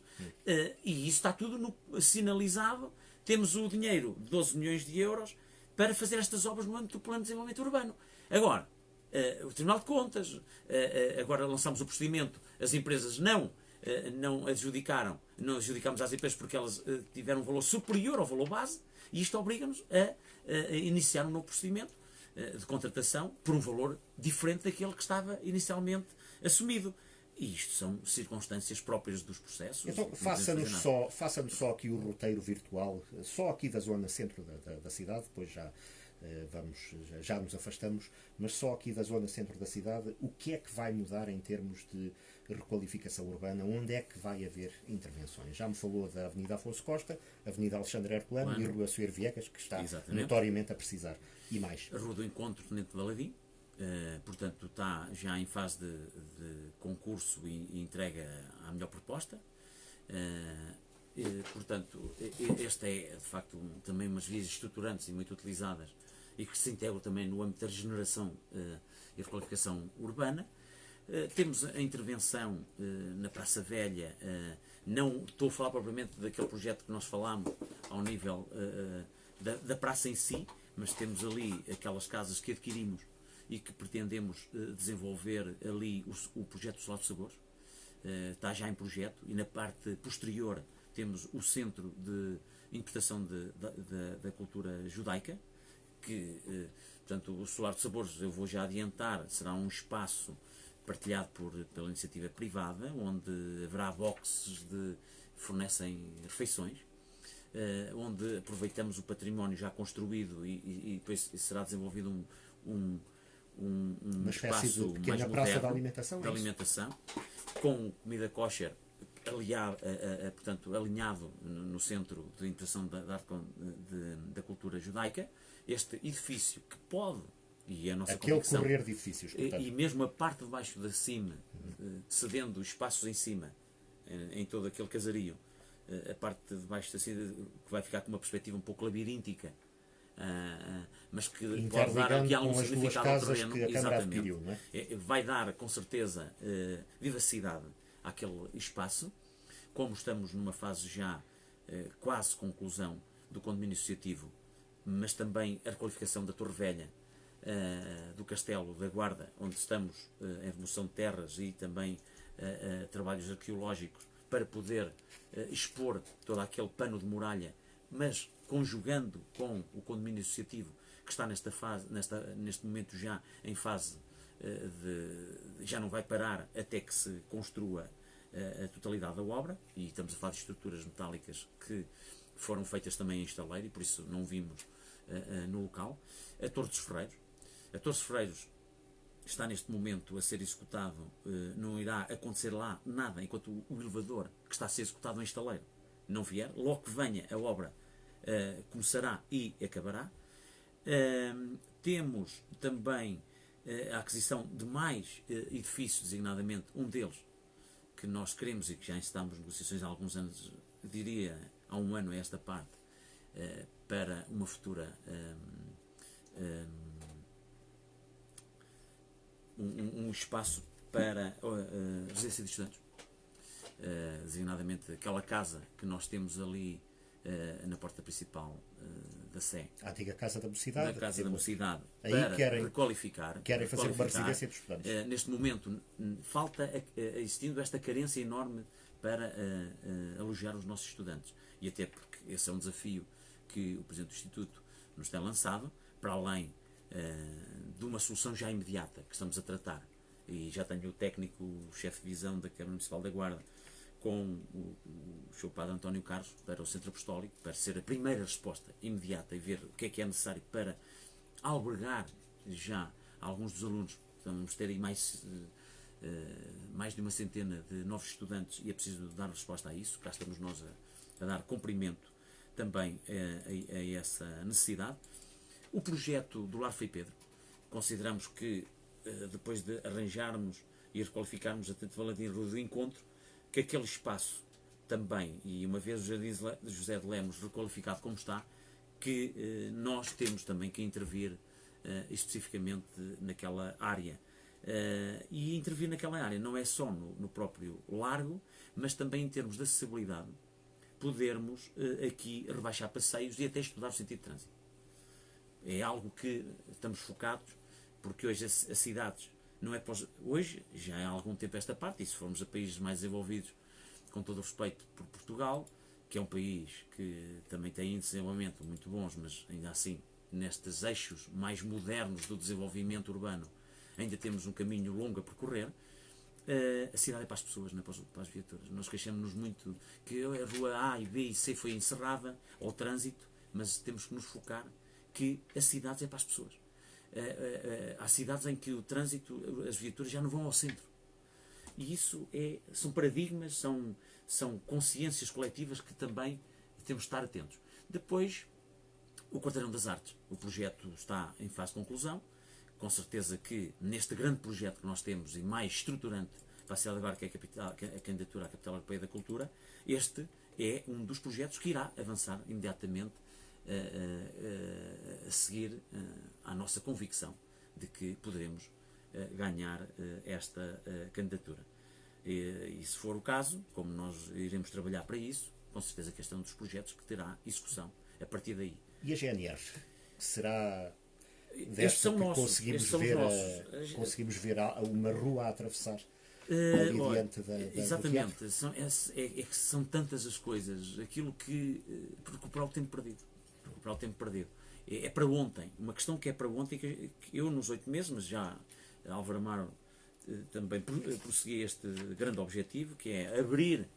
E isso está tudo sinalizado. Temos o dinheiro de 12 milhões de euros para fazer estas obras no âmbito do Plano de Desenvolvimento Urbano. Agora, o Tribunal de Contas, agora lançamos o procedimento, as empresas não adjudicámos às empresas porque elas tiveram um valor superior ao valor base e isto obriga-nos a iniciar um novo procedimento de contratação por um valor diferente daquele que estava inicialmente assumido. E isto são circunstâncias próprias dos processos. Então, faça-nos só aqui o roteiro virtual, só aqui da zona centro da cidade, depois já nos afastamos, mas só aqui da zona centro da cidade, o que é que vai mudar em termos de requalificação urbana? Onde é que vai haver intervenções? Já me falou da Avenida Afonso Costa, Avenida Alexandre Herculano e Rua Soeiro Viegas, que está notoriamente a precisar. E mais? A Rua do Encontro, Tenente de Aladim. Portanto, está já em fase de concurso e entrega à melhor proposta. Portanto, esta é, de facto, também umas vias estruturantes e muito utilizadas e que se integram também no âmbito da regeneração e requalificação urbana. Temos a intervenção na Praça Velha, não estou a falar propriamente daquele projeto que nós falámos ao nível da praça em si, mas temos ali aquelas casas que adquirimos e que pretendemos desenvolver ali o projeto do Solar de Sabores. Está já em projeto e na parte posterior temos o Centro de Interpretação da Cultura Judaica, que, portanto, o Solar de Sabores, eu vou já adiantar, será um espaço partilhado pela iniciativa privada, onde haverá boxes que fornecem refeições, onde aproveitamos o património já construído e depois será desenvolvido uma espécie espaço de pequena mais praça moderno, de alimentação, com comida kosher, portanto, alinhado no Centro de Interpretação da Cultura Judaica. Este edifício que pode, e é a nossa convicção, correr de edifícios, e mesmo a parte de baixo da cima, cedendo espaços em cima, em todo aquele casario, a parte de baixo da cima, que vai ficar com uma perspectiva um pouco labiríntica, mas que pode dar aqui interligando algum com as duas significado ao casas terreno. que a Câmara Exatamente. adquiriu, não é? Vai dar, com certeza, vivacidade àquele espaço. Como estamos numa fase já quase conclusão do condomínio associativo, mas também a requalificação da Torre Velha, do Castelo da Guarda, onde estamos em remoção de terras e também trabalhos arqueológicos, para poder expor todo aquele pano de muralha, mas conjugando com o condomínio associativo, que está neste momento já em fase já não vai parar até que se construa a totalidade da obra, e estamos a falar de estruturas metálicas que foram feitas também em estaleiro, e por isso não vimos no local. A Torre dos Ferreiros. A Torre dos Ferreiros está neste momento a ser executado, não irá acontecer lá nada enquanto o elevador que está a ser executado em estaleiro não vier. Logo que venha a obra, começará e acabará. Temos também a aquisição de mais edifícios, designadamente um deles que nós queremos e que já estamos em negociações há alguns anos, diria há um ano a esta parte, para uma futura um espaço para residência de estudantes, designadamente aquela casa que nós temos ali na porta principal da Sé, A antiga Casa da Mocidade. na Casa da Mocidade, Aí para querem requalificar. fazer uma residência de estudantes. Neste momento falta, existindo esta carência enorme para alojar os nossos estudantes, e até porque esse é um desafio que o Presidente do Instituto nos tem lançado, para além de uma solução já imediata que estamos a tratar, e já tenho o técnico, o chefe de divisão da Câmara Municipal da Guarda, com o Sr. Padre António Carlos, para o Centro Apostólico, para ser a primeira resposta imediata e ver o que é necessário para albergar já alguns dos alunos. Vamos ter aí mais de uma centena de novos estudantes e é preciso dar resposta a isso. Cá estamos nós a dar cumprimento também a essa necessidade. O projeto do Lar Frei Pedro, consideramos que depois de arranjarmos e requalificarmos a Tente Valentim Rua do Encontro, que aquele espaço também, e uma vez o Jardim José de Lemos requalificado como está, que nós temos também que intervir especificamente naquela área. E intervir naquela área não é só no próprio largo, mas também em termos de acessibilidade, podermos aqui rebaixar passeios e até estudar o sentido de trânsito. É algo que estamos focados, porque hoje as cidades, não é hoje, já há algum tempo esta parte, e se formos a países mais desenvolvidos, com todo o respeito por Portugal, que é um país que também tem índices de desenvolvimento muito bons, mas ainda assim, nestes eixos mais modernos do desenvolvimento urbano, ainda temos um caminho longo a percorrer. A cidade é para as pessoas, não é para as viaturas. Nós queixamos-nos muito que a rua A e B e C foi encerrada, ao trânsito, mas temos que nos focar que a cidade é para as pessoas. Há cidades em que o trânsito, as viaturas já não vão ao centro. E isso são paradigmas, são consciências coletivas que também temos de estar atentos. Depois, o Quarteirão das Artes. O projeto está em fase de conclusão. Com certeza que neste grande projeto que nós temos e mais estruturante para a cidade de Guarda, que é a candidatura à Capital Europeia da Cultura, este é um dos projetos que irá avançar imediatamente a seguir à nossa convicção de que poderemos ganhar esta candidatura. E se for o caso, como nós iremos trabalhar para isso, com certeza que este é um dos projetos que terá execução a partir daí. E a GNR? Será Estes são nossos. Conseguimos ver uma rua a atravessar ali diante da exatamente. São tantas as coisas. Aquilo que... recuperar o tempo perdido. É para ontem. Uma questão que é para ontem, que eu nos 8 meses, mas já Álvaro Amaro também prossegui este grande objetivo, que é abrir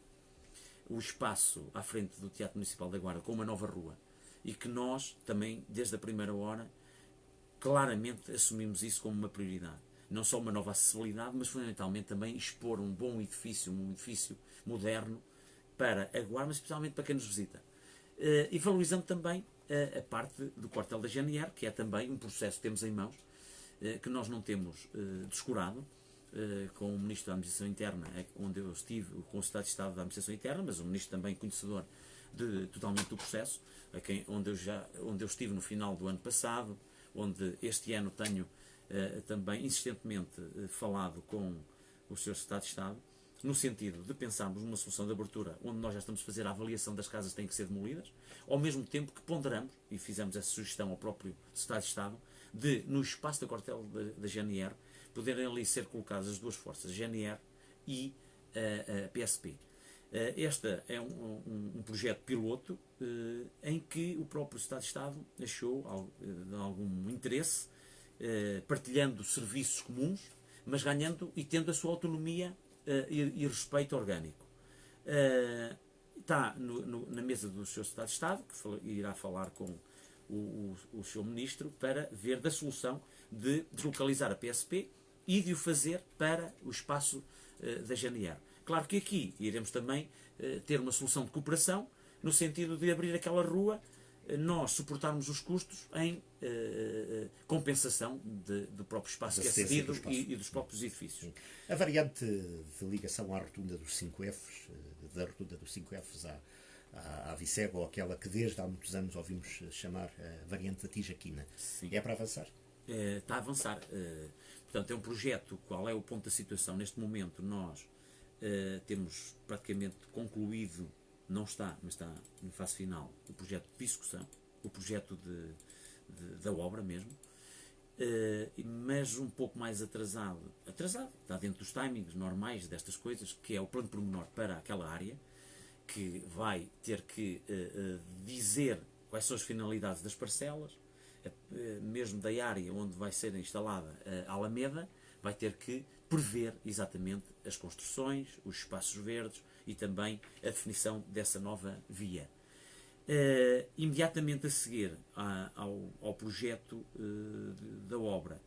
o espaço à frente do Teatro Municipal da Guarda com uma nova rua, e que nós também, desde a primeira hora, claramente assumimos isso como uma prioridade. Não só uma nova acessibilidade, mas fundamentalmente também expor um bom edifício, um edifício moderno para a Guarda, mas especialmente para quem nos visita. E valorizando também a parte do quartel da GNR, que é também um processo que temos em mãos, que nós não temos descurado, com o Ministro da Administração Interna, onde eu estive, com o Secretário de Estado da Administração Interna, mas o Ministro também conhecedor totalmente do processo, onde eu estive no final do ano passado, onde este ano tenho também insistentemente falado com o Sr. Secretário de Estado, no sentido de pensarmos numa solução de abertura onde nós já estamos a fazer a avaliação das casas que têm que ser demolidas, ao mesmo tempo que ponderamos, e fizemos essa sugestão ao próprio Secretário de Estado, de, no espaço da quartel da GNR, poderem ali ser colocadas as duas forças, a GNR e a PSP. Este é um projeto piloto em que o próprio Secretário de Estado achou algum interesse, partilhando serviços comuns, mas ganhando e tendo a sua autonomia e respeito orgânico. Está na mesa do Sr. Secretário de Estado, que irá falar com o Sr. Ministro para ver da solução de deslocalizar a PSP e de o fazer para o espaço da GNR. Claro que aqui iremos também ter uma solução de cooperação, no sentido de abrir aquela rua, nós suportarmos os custos em compensação do próprio espaço que é cedido e dos próprios edifícios. A variante de ligação à rotunda dos 5Fs, da rotunda dos 5Fs à Vicego, ou aquela que desde há muitos anos ouvimos chamar a variante da Tijaquina, é para avançar? Está a avançar. Portanto, é um projeto. Qual é o ponto da situação? Neste momento nós temos praticamente concluído, não está, mas está em fase final, o projeto de discussão, o projeto da obra mesmo, mas um pouco mais atrasado, está dentro dos timings normais destas coisas, que é o plano pormenor para aquela área, que vai ter que dizer quais são as finalidades das parcelas, mesmo da área onde vai ser instalada a Alameda, vai ter que prever exatamente as construções, os espaços verdes e também a definição dessa nova via. Imediatamente a seguir ao projeto da obra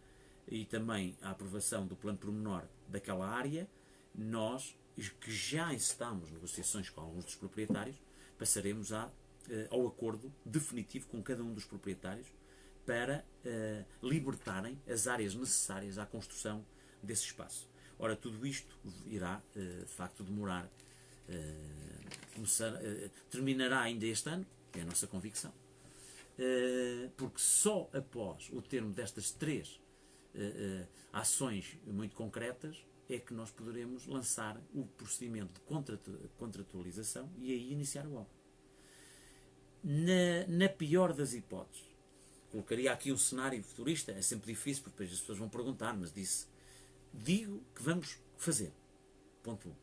e também à aprovação do plano pormenor daquela área, nós, que já estamos negociações com alguns dos proprietários, passaremos ao acordo definitivo com cada um dos proprietários para libertarem as áreas necessárias à construção desse espaço. Ora, tudo isto irá, de facto, demorar, terminará ainda este ano, é a nossa convicção, porque só após o termo destas três ações muito concretas é que nós poderemos lançar o procedimento de contratualização e aí iniciar a obra. Na pior das hipóteses, colocaria aqui um cenário futurista, é sempre difícil, porque depois as pessoas vão perguntar, mas digo que vamos fazer, ponto 1,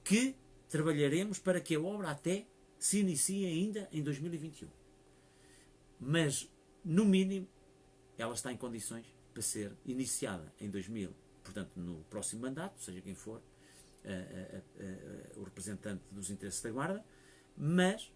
que trabalharemos para que a obra até se inicie ainda em 2021. Mas, no mínimo, ela está em condições para ser iniciada em 2000, portanto, no próximo mandato, seja quem for o representante dos interesses da Guarda, mas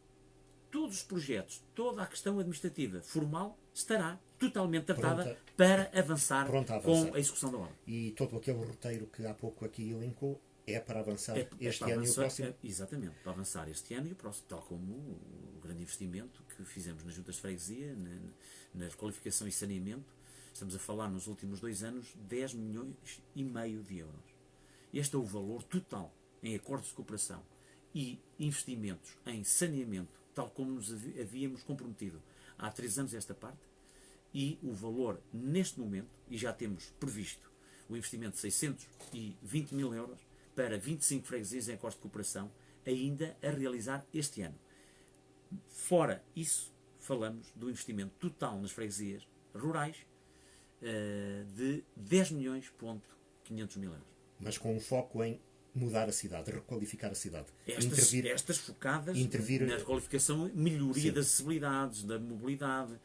todos os projetos, toda a questão administrativa formal estará totalmente tratada para avançar com a execução da obra. E todo aquele roteiro que há pouco aqui elencou é para avançar este ano e o próximo? Exatamente, para avançar este ano e o próximo, tal como o grande investimento que fizemos nas juntas de freguesia, na requalificação e saneamento. Estamos a falar nos últimos 2 anos 10,5 milhões de euros. Este é o valor total em acordos de cooperação e investimentos em saneamento, tal como nos havíamos comprometido há 3 anos esta parte, e o valor neste momento, e já temos previsto o investimento de 620 mil euros para 25 freguesias em acordos de cooperação, ainda a realizar este ano. Fora isso, falamos do investimento total nas freguesias rurais de 10,5 milhões euros. Mas com um foco em mudar a cidade, requalificar a cidade. Estas focadas na requalificação, melhoria das acessibilidades, da mobilidade,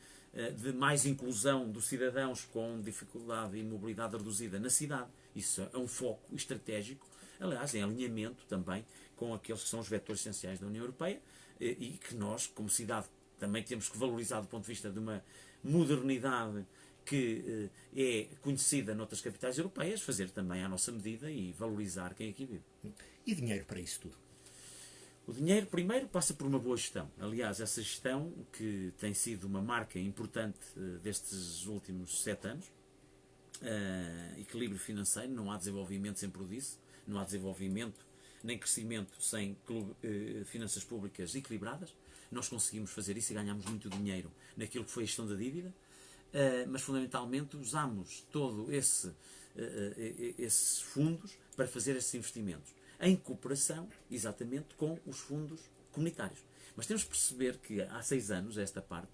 de mais inclusão dos cidadãos com dificuldade e mobilidade reduzida na cidade. Isso é um foco estratégico, aliás, em alinhamento também com aqueles que são os vetores essenciais da União Europeia e que nós, como cidade, também temos que valorizar do ponto de vista de uma modernidade que é conhecida noutras capitais europeias, fazer também à nossa medida e valorizar quem aqui vive. E dinheiro para isso tudo? O dinheiro, primeiro, passa por uma boa gestão. Aliás, essa gestão, que tem sido uma marca importante destes últimos 7 anos, equilíbrio financeiro, não há desenvolvimento, sempre o disse, não há desenvolvimento nem crescimento sem finanças públicas equilibradas. Nós conseguimos fazer isso e ganhámos muito dinheiro naquilo que foi a gestão da dívida, mas fundamentalmente usámos todo esses fundos para fazer esses investimentos, em cooperação exatamente com os fundos comunitários. Mas temos que perceber que há 6 anos, a esta parte,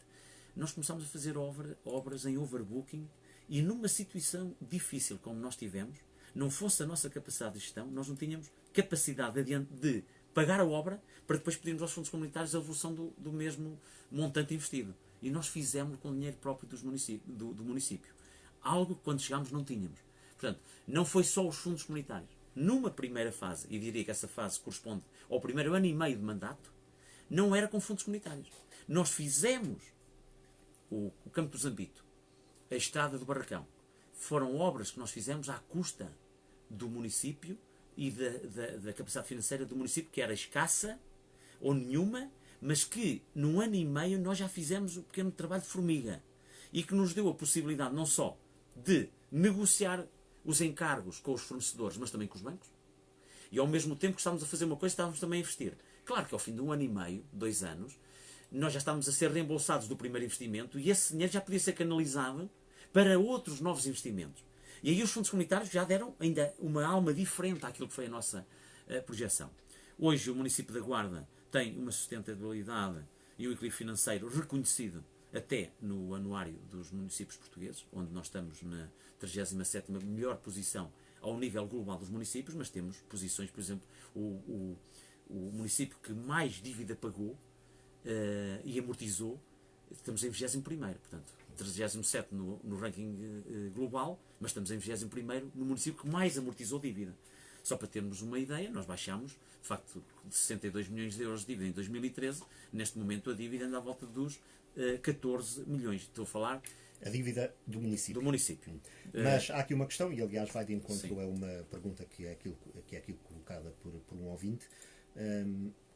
nós começámos a fazer obras em overbooking e numa situação difícil como nós tivemos, não fosse a nossa capacidade de gestão, nós não tínhamos capacidade de pagar a obra para depois pedirmos aos fundos comunitários a devolução do mesmo montante investido. E nós fizemos com o dinheiro próprio do município. Algo que quando chegámos não tínhamos. Portanto, não foi só os fundos comunitários. Numa primeira fase, e diria que essa fase corresponde ao primeiro ano e meio de mandato, não era com fundos comunitários. Nós fizemos o Campo do Zambito, a Estrada do Barracão. Foram obras que nós fizemos à custa do município e da capacidade financeira do município, que era escassa ou nenhuma, mas que num ano e meio nós já fizemos o pequeno trabalho de formiga e que nos deu a possibilidade não só de negociar os encargos com os fornecedores, mas também com os bancos, e ao mesmo tempo que estávamos a fazer uma coisa, estávamos também a investir. Claro que ao fim de um ano e meio, 2 anos, nós já estávamos a ser reembolsados do primeiro investimento e esse dinheiro já podia ser canalizado para outros novos investimentos. E aí os fundos comunitários já deram ainda uma alma diferente àquilo que foi a nossa projeção. Hoje o município da Guarda tem uma sustentabilidade e um equilíbrio financeiro reconhecido até no anuário dos municípios portugueses, onde nós estamos na 37ª melhor posição ao nível global dos municípios, mas temos posições, por exemplo, o município que mais dívida pagou e amortizou, estamos em 21º, portanto, 37º no ranking global, mas estamos em 21º no município que mais amortizou dívida. Só para termos uma ideia, nós baixámos, de facto, de 62 milhões de euros de dívida em 2013, neste momento a dívida anda à volta dos 14 milhões. Estou a falar... A dívida do município. Do município. Mas há aqui uma questão, e aliás vai de encontro Sim. a uma pergunta que é aqui colocada por um ouvinte.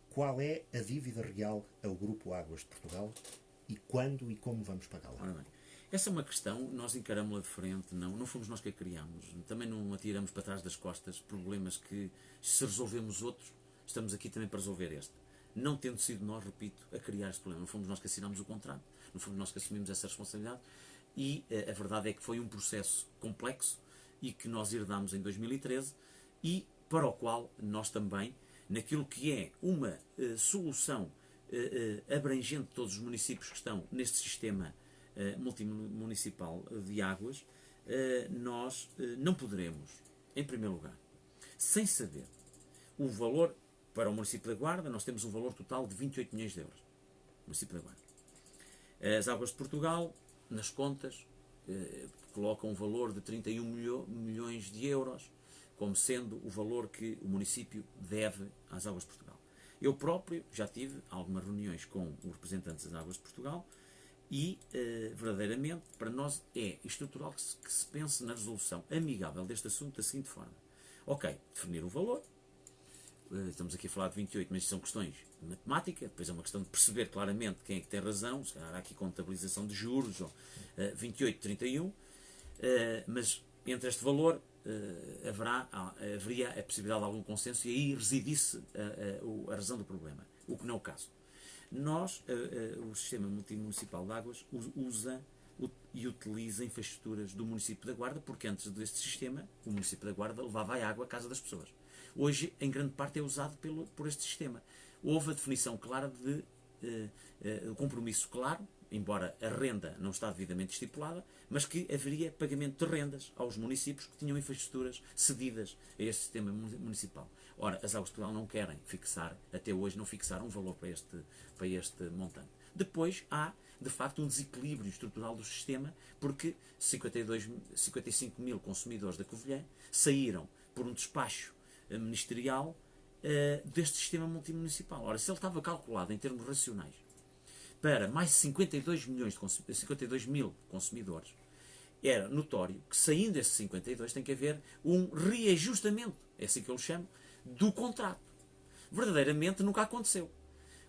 Qual é a dívida real ao Grupo Águas de Portugal e quando e como vamos pagá-la? Ora bem, essa é uma questão, nós encaramos-la de frente, não fomos nós que a criámos, também não atiramos para trás das costas problemas que, se resolvemos outros, estamos aqui também para resolver este. Não tendo sido nós, repito, a criar este problema, não fomos nós que assinámos o contrato, não fomos nós que assumimos essa responsabilidade e a verdade é que foi um processo complexo e que nós herdámos em 2013 e para o qual nós também, naquilo que é uma solução abrangente de todos os municípios que estão neste sistema multimunicipal de águas, nós não poderemos, em primeiro lugar, sem saber o valor para o município da Guarda, nós temos um valor total de 28 milhões de euros. Município da Guarda. As Águas de Portugal, nas contas, colocam um valor de 31 milhões de euros como sendo o valor que o município deve às Águas de Portugal. Eu próprio já tive algumas reuniões com os representantes das Águas de Portugal e, verdadeiramente, para nós é estrutural que se pense na resolução amigável deste assunto da seguinte forma. Ok, definir o valor. Estamos aqui a falar de 28, mas são questões de matemática, depois é uma questão de perceber claramente quem é que tem razão, se calhar há aqui contabilização de juros, ou 28, 31, mas entre este valor haveria a possibilidade de algum consenso e aí residisse a razão do problema, o que não é o caso. Nós, o Sistema Multimunicipal de Águas, usa e utiliza infraestruturas do município da Guarda, porque antes deste sistema, o município da Guarda levava a água à casa das pessoas. Hoje, em grande parte, é usado por este sistema. Houve a definição clara de compromisso claro, embora a renda não está devidamente estipulada, mas que haveria pagamento de rendas aos municípios que tinham infraestruturas cedidas a este sistema municipal. Ora, as Águas de Portugal não querem fixar, até hoje não fixaram um valor para este montante. Depois há, de facto, um desequilíbrio estrutural do sistema, porque 55 mil consumidores da Covilhã saíram por um despacho ministerial deste sistema multimunicipal. Ora, se ele estava calculado em termos racionais para mais de 52 mil consumidores, era notório que, saindo desses 52, tem que haver um reajustamento, é assim que eu lhe chamo, do contrato. Verdadeiramente nunca aconteceu.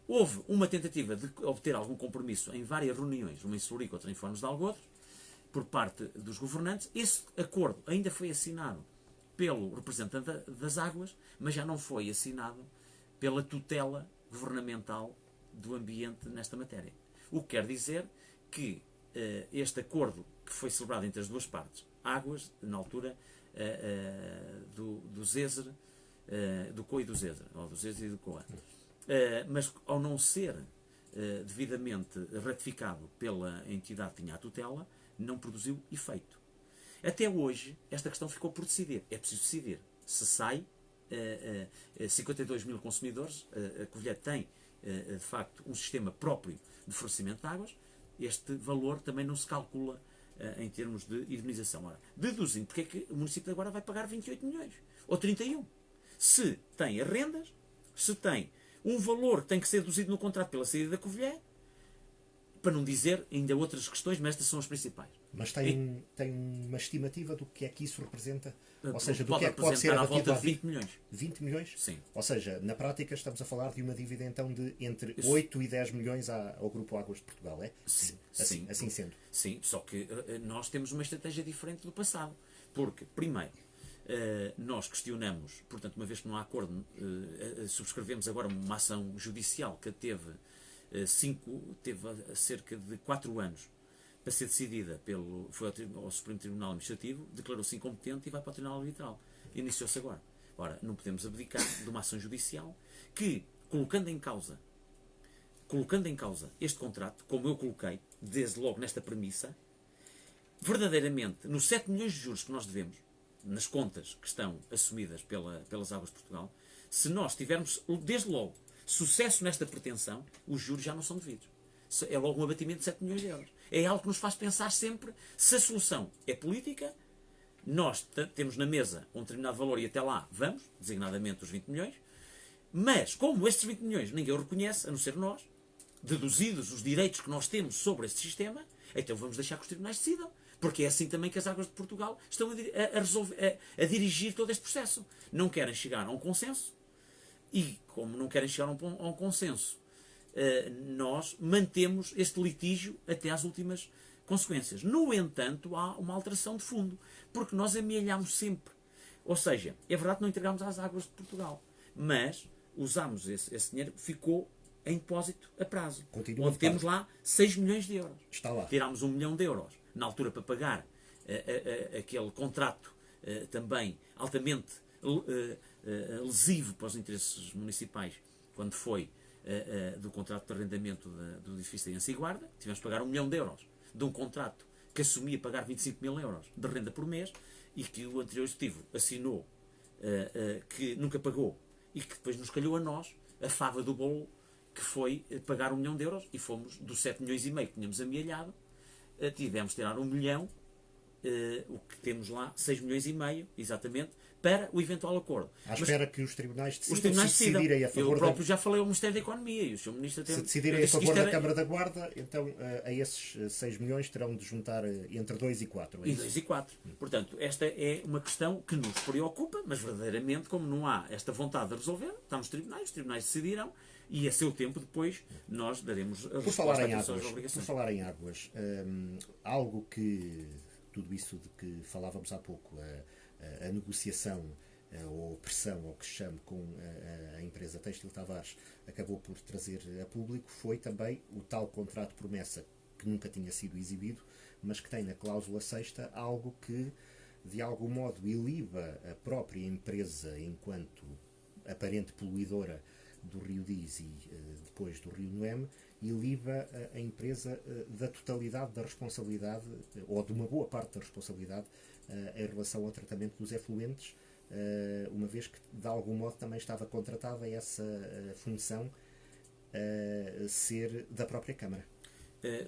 Houve uma tentativa de obter algum compromisso em várias reuniões, uma em Celurico, outra em Fornos de Algodres, por parte dos governantes. Esse acordo ainda foi assinado pelo representante das águas, mas já não foi assinado pela tutela governamental do ambiente nesta matéria. O que quer dizer que este acordo que foi celebrado entre as duas partes, águas, na altura do Zezer, do COA e do Zezer, ou do Zezer e do COA, mas ao não ser devidamente ratificado pela entidade que tinha a tutela, não produziu efeito. Até hoje, esta questão ficou por decidir. É preciso decidir se sai 52 mil consumidores. A Covilhã tem, de facto, um sistema próprio de fornecimento de águas. Este valor também não se calcula em termos de indemnização. Ora, deduzindo porque é que o município agora vai pagar 28 milhões ou 31. Se tem as rendas, se tem um valor que tem que ser deduzido no contrato pela saída da Covilhã, para não dizer ainda outras questões, mas estas são as principais. Mas tem uma estimativa do que é que isso representa? Ou seja, do pode que é que pode ser representar à abatido volta de 20 milhões. 20 milhões? Sim. Ou seja, na prática estamos a falar de uma dívida então de entre 8 e 10 milhões ao Grupo Águas de Portugal, é? Sim, Assim sendo. Sim, só que nós temos uma estratégia diferente do passado. Porque, primeiro, nós questionamos, portanto, uma vez que não há acordo, subscrevemos agora uma ação judicial que teve cerca de 4 anos para ser decidida foi ao Supremo Tribunal Administrativo, declarou-se incompetente e vai para o Tribunal Arbitral. Iniciou-se agora. Ora, não podemos abdicar de uma ação judicial que, colocando em causa este contrato, como eu coloquei, desde logo nesta premissa, verdadeiramente, nos 7 milhões de juros que nós devemos, nas contas que estão assumidas pelas Águas de Portugal, se nós tivermos, desde logo, sucesso nesta pretensão, os juros já não são devidos. É logo um abatimento de 7 milhões de euros. É algo que nos faz pensar sempre se a solução é política, nós temos na mesa um determinado valor e até lá vamos, designadamente os 20 milhões, mas como estes 20 milhões ninguém o reconhece, a não ser nós, deduzidos os direitos que nós temos sobre este sistema, então vamos deixar que os tribunais decidam. Porque é assim também que as Águas de Portugal estão a dirigir todo este processo. Não querem chegar a um consenso e, como não querem chegar a um consenso, nós mantemos este litígio até às últimas consequências. No entanto, há uma alteração de fundo, porque nós amealhamos sempre. Ou seja, é verdade que não entregámos às Águas de Portugal, mas usámos esse dinheiro, ficou em depósito a prazo. Continua onde temos lá 6 milhões de euros. Está lá. Tirámos 1 milhão de euros na altura para pagar aquele contrato também altamente lesivo para os interesses municipais, quando foi do contrato de arrendamento do edifício em Ansiguarda. Tivemos que pagar 1 milhão de euros de um contrato que assumia pagar 25 mil euros de renda por mês e que o anterior executivo assinou, que nunca pagou e que depois nos calhou a nós a fava do bolo, que foi pagar 1 milhão de euros, e fomos dos 7 milhões e meio que tínhamos amealhado, tivemos de tirar 1 milhão, o que temos lá, 6 milhões e meio, exatamente, para o eventual acordo. À espera que os tribunais decidam. Os tribunais se decidirem a favor Eu próprio já falei ao Ministério da Economia e o Sr. Ministro Se decidirem a favor da Câmara da Guarda, então a esses 6 milhões terão de juntar entre 2 e 4. E 2 e 4. Portanto, esta é uma questão que nos preocupa, mas verdadeiramente, como não há esta vontade de resolver, está nos tribunais, os tribunais decidirão, e a seu tempo depois nós daremos a resposta às suas obrigações. Por falar em águas, algo que tudo isso de que falávamos há pouco, a negociação ou pressão, ou que se chame, com a empresa Têxtil Tavares, acabou por trazer a público, foi também o tal contrato promessa que nunca tinha sido exibido, mas que tem na cláusula sexta algo que de algum modo iliba a própria empresa enquanto aparente poluidora do Rio Diz e depois do Rio Noeme, iliba a empresa da totalidade da responsabilidade, ou de uma boa parte da responsabilidade, em relação ao tratamento dos efluentes, uma vez que de algum modo também estava contratada essa função ser da própria Câmara.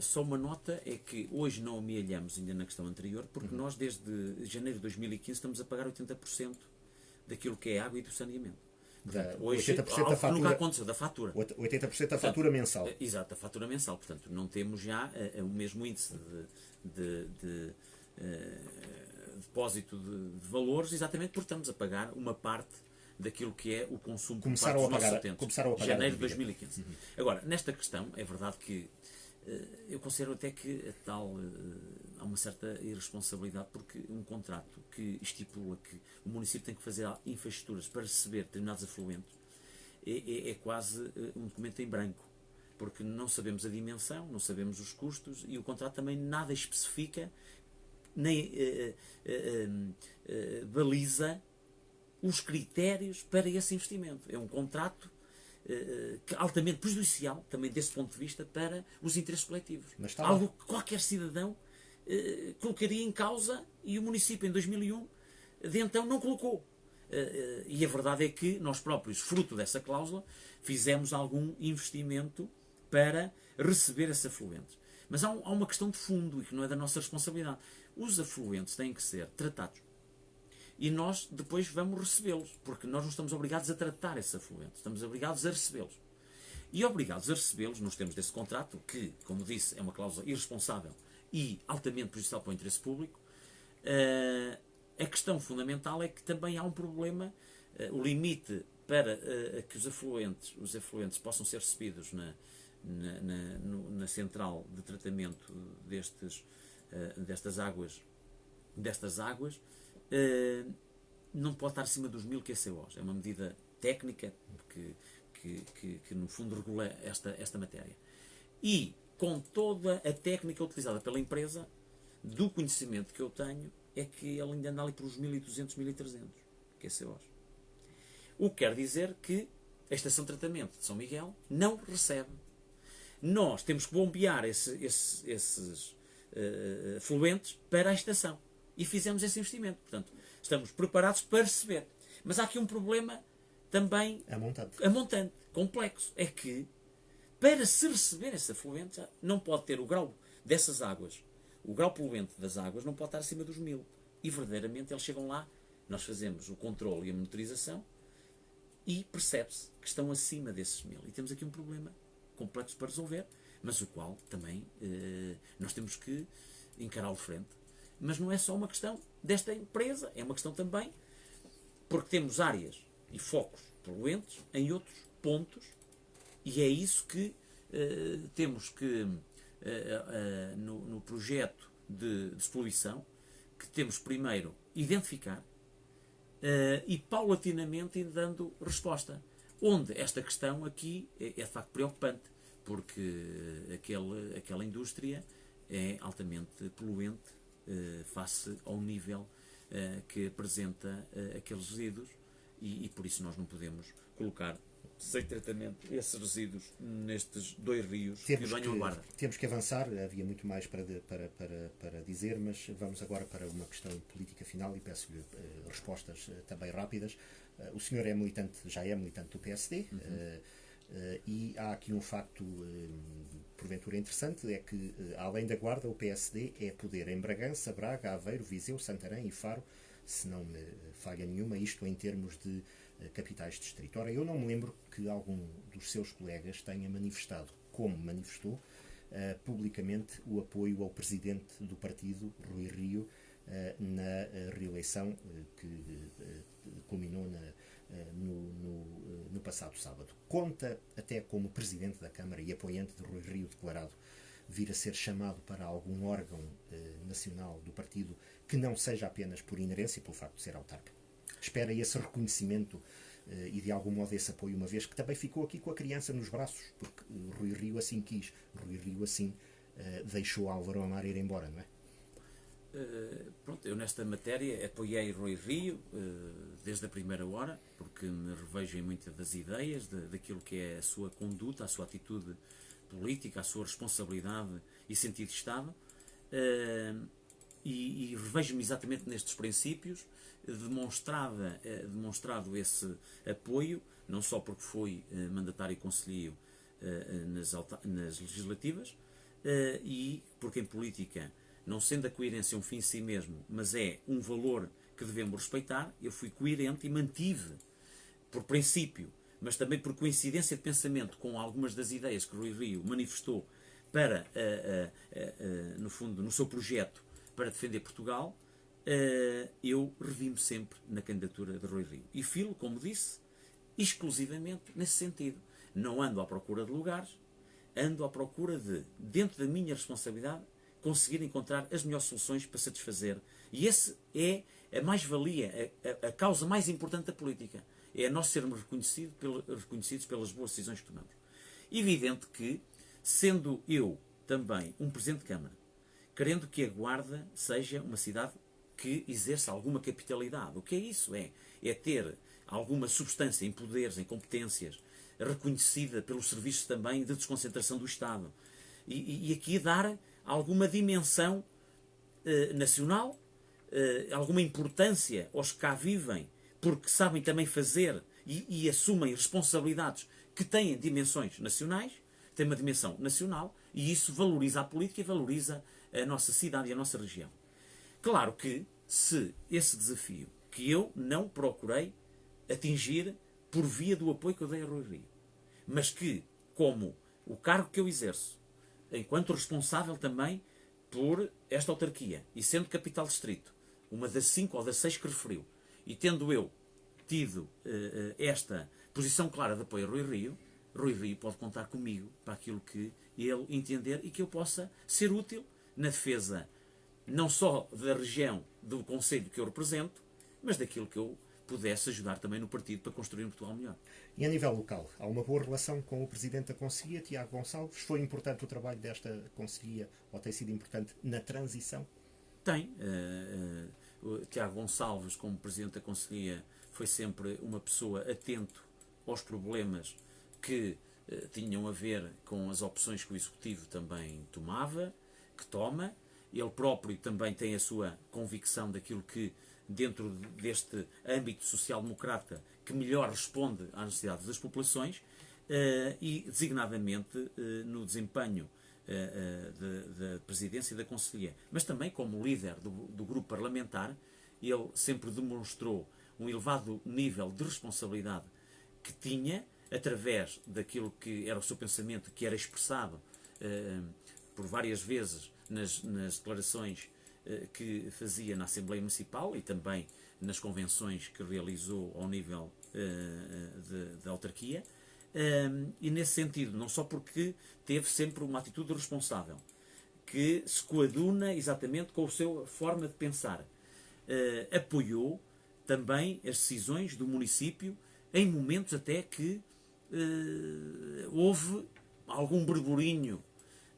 Só uma nota é que hoje não amealhamos ainda na questão anterior, porque nós desde janeiro de 2015 estamos a pagar 80% daquilo que é água e do saneamento. Portanto, hoje, 80% da fatura, nunca aconteceu, da fatura. 80% da fatura mensal. Exato, a fatura mensal. Portanto, não temos já o mesmo índice de depósito de valores, exatamente porque estamos a pagar uma parte daquilo que é o consumo por parte dos nossos utentes. Começaram a pagar janeiro de 2015. Agora, nesta questão, é verdade que eu considero até que há uma certa irresponsabilidade, porque um contrato que estipula que o município tem que fazer infraestruturas para receber determinados afluentes é quase um documento em branco, porque não sabemos a dimensão, não sabemos os custos, e o contrato também nada especifica nem baliza os critérios para esse investimento. É um contrato altamente prejudicial, também desse ponto de vista, para os interesses coletivos. Algo que qualquer cidadão colocaria em causa, e o município em 2001 de então não colocou. E a verdade é que nós próprios, fruto dessa cláusula, fizemos algum investimento para receber esses afluentes. Mas há uma questão de fundo e que não é da nossa responsabilidade. Os afluentes têm que ser tratados e nós depois vamos recebê-los, porque nós não estamos obrigados a tratar esses afluentes, estamos obrigados a recebê-los. E obrigados a recebê-los, nos termos desse contrato, que, como disse, é uma cláusula irresponsável e altamente prejudicial para o interesse público, a questão fundamental é que também há um problema, o limite para que os afluentes possam ser recebidos na central de tratamento destas águas, não pode estar acima dos 1000 QCOs. É uma medida técnica que no fundo regula esta matéria. E com toda a técnica utilizada pela empresa, do conhecimento que eu tenho, é que ele ainda anda ali por uns 1200, 1300 QCOs. O que quer dizer que a estação de tratamento de São Miguel não recebe. Nós temos que bombear esses fluentes para a estação. E fizemos esse investimento. Portanto, estamos preparados para receber. Mas há aqui um problema também amontante, complexo. É que, para se receber esse afluente, não pode ter o grau dessas águas, o grau poluente das águas não pode estar acima dos 1000. E, verdadeiramente, eles chegam lá, nós fazemos o controle e a monitorização e percebe-se que estão acima desses 1000. E temos aqui um problema complexo para resolver, mas o qual também nós temos que encará-lo de frente. Mas não é só uma questão desta empresa, é uma questão também porque temos áreas e focos poluentes em outros pontos, e é isso que temos que, no projeto de despoluição, que temos primeiro identificar e paulatinamente ir dando resposta. Onde esta questão aqui é de facto preocupante, porque aquela indústria é altamente poluente face ao nível que apresenta aqueles resíduos, e por isso nós não podemos colocar sem tratamento esses resíduos nestes 2 rios que banham a Guarda. Temos que avançar, havia muito mais para dizer, mas vamos agora para uma questão política final e peço-lhe respostas também rápidas. O senhor já é militante do PSD. E há aqui um facto porventura interessante, é que além da Guarda, o PSD é poder em Bragança, Braga, Aveiro, Viseu, Santarém e Faro, se não me falha nenhuma, isto em termos de capitais de distrito. Ora, eu não me lembro que algum dos seus colegas tenha manifestado, como manifestou, publicamente o apoio ao presidente do partido, Rui Rio, na reeleição que culminou no passado sábado. Conta até como presidente da Câmara e apoiante de Rui Rio declarado vir a ser chamado para algum órgão nacional do partido que não seja apenas por inerência, pelo facto de ser autarca. Espera esse reconhecimento e de algum modo esse apoio, uma vez que também ficou aqui com a criança nos braços, porque Rui Rio assim quis, Rui Rio assim deixou Álvaro Amar ir embora, não é? Pronto, eu nesta matéria apoiei Rui Rio desde a primeira hora, porque me revejo em muitas das ideias, daquilo que é a sua conduta, a sua atitude política, a sua responsabilidade e sentido de Estado, e revejo-me exatamente nestes princípios, demonstrado esse apoio, não só porque fui mandatário e conselheiro nas legislativas, e porque em política, não sendo a coerência um fim em si mesmo, mas é um valor que devemos respeitar, eu fui coerente e mantive, por princípio, mas também por coincidência de pensamento com algumas das ideias que Rui Rio manifestou para, no fundo, no seu projeto para defender Portugal, eu revi-me sempre na candidatura de Rui Rio. E filo, como disse, exclusivamente nesse sentido. Não ando à procura de lugares, ando à procura de, dentro da minha responsabilidade, conseguir encontrar as melhores soluções para satisfazer. E esse é a mais-valia, a causa mais importante da política. É nós sermos reconhecidos pelas boas decisões que tomamos. Evidente que, sendo eu também um Presidente de Câmara, querendo que a Guarda seja uma cidade que exerça alguma capitalidade. O que é isso? É ter alguma substância em poderes, em competências, reconhecida pelos serviços também de desconcentração do Estado. E aqui dar alguma dimensão nacional, alguma importância aos que cá vivem, porque sabem também fazer e assumem responsabilidades que têm dimensões nacionais, têm uma dimensão nacional, e isso valoriza a política e valoriza a nossa cidade e a nossa região. Claro que, se esse desafio que eu não procurei atingir por via do apoio que eu dei a Rui Rio, mas que, como o cargo que eu exerço, enquanto responsável também por esta autarquia, e sendo capital distrito, uma das 5 ou das 6 que referiu, e tendo eu tido esta posição clara de apoio a Rui Rio pode contar comigo para aquilo que ele entender e que eu possa ser útil na defesa não só da região, do concelho que eu represento, mas daquilo que eu pudesse ajudar também no partido para construir um Portugal melhor. E a nível local, há uma boa relação com o Presidente da Conselhia, Tiago Gonçalves? Foi importante o trabalho desta Conselhia, ou tem sido importante na transição? Tem. O Tiago Gonçalves, como Presidente da Conselhia, foi sempre uma pessoa atento aos problemas que tinham a ver com as opções que o Executivo também tomava, que toma. Ele próprio também tem a sua convicção daquilo que, dentro deste âmbito social-democrata, que melhor responde às necessidades das populações e, designadamente, no desempenho da presidência e da Conselhia. Mas também como líder do grupo parlamentar, ele sempre demonstrou um elevado nível de responsabilidade que tinha, através daquilo que era o seu pensamento, que era expressado por várias vezes nas declarações que fazia na Assembleia Municipal e também nas convenções que realizou ao nível da autarquia. E nesse sentido, não só porque teve sempre uma atitude responsável, que se coaduna exatamente com a sua forma de pensar, apoiou também as decisões do município em momentos até que houve algum burburinho.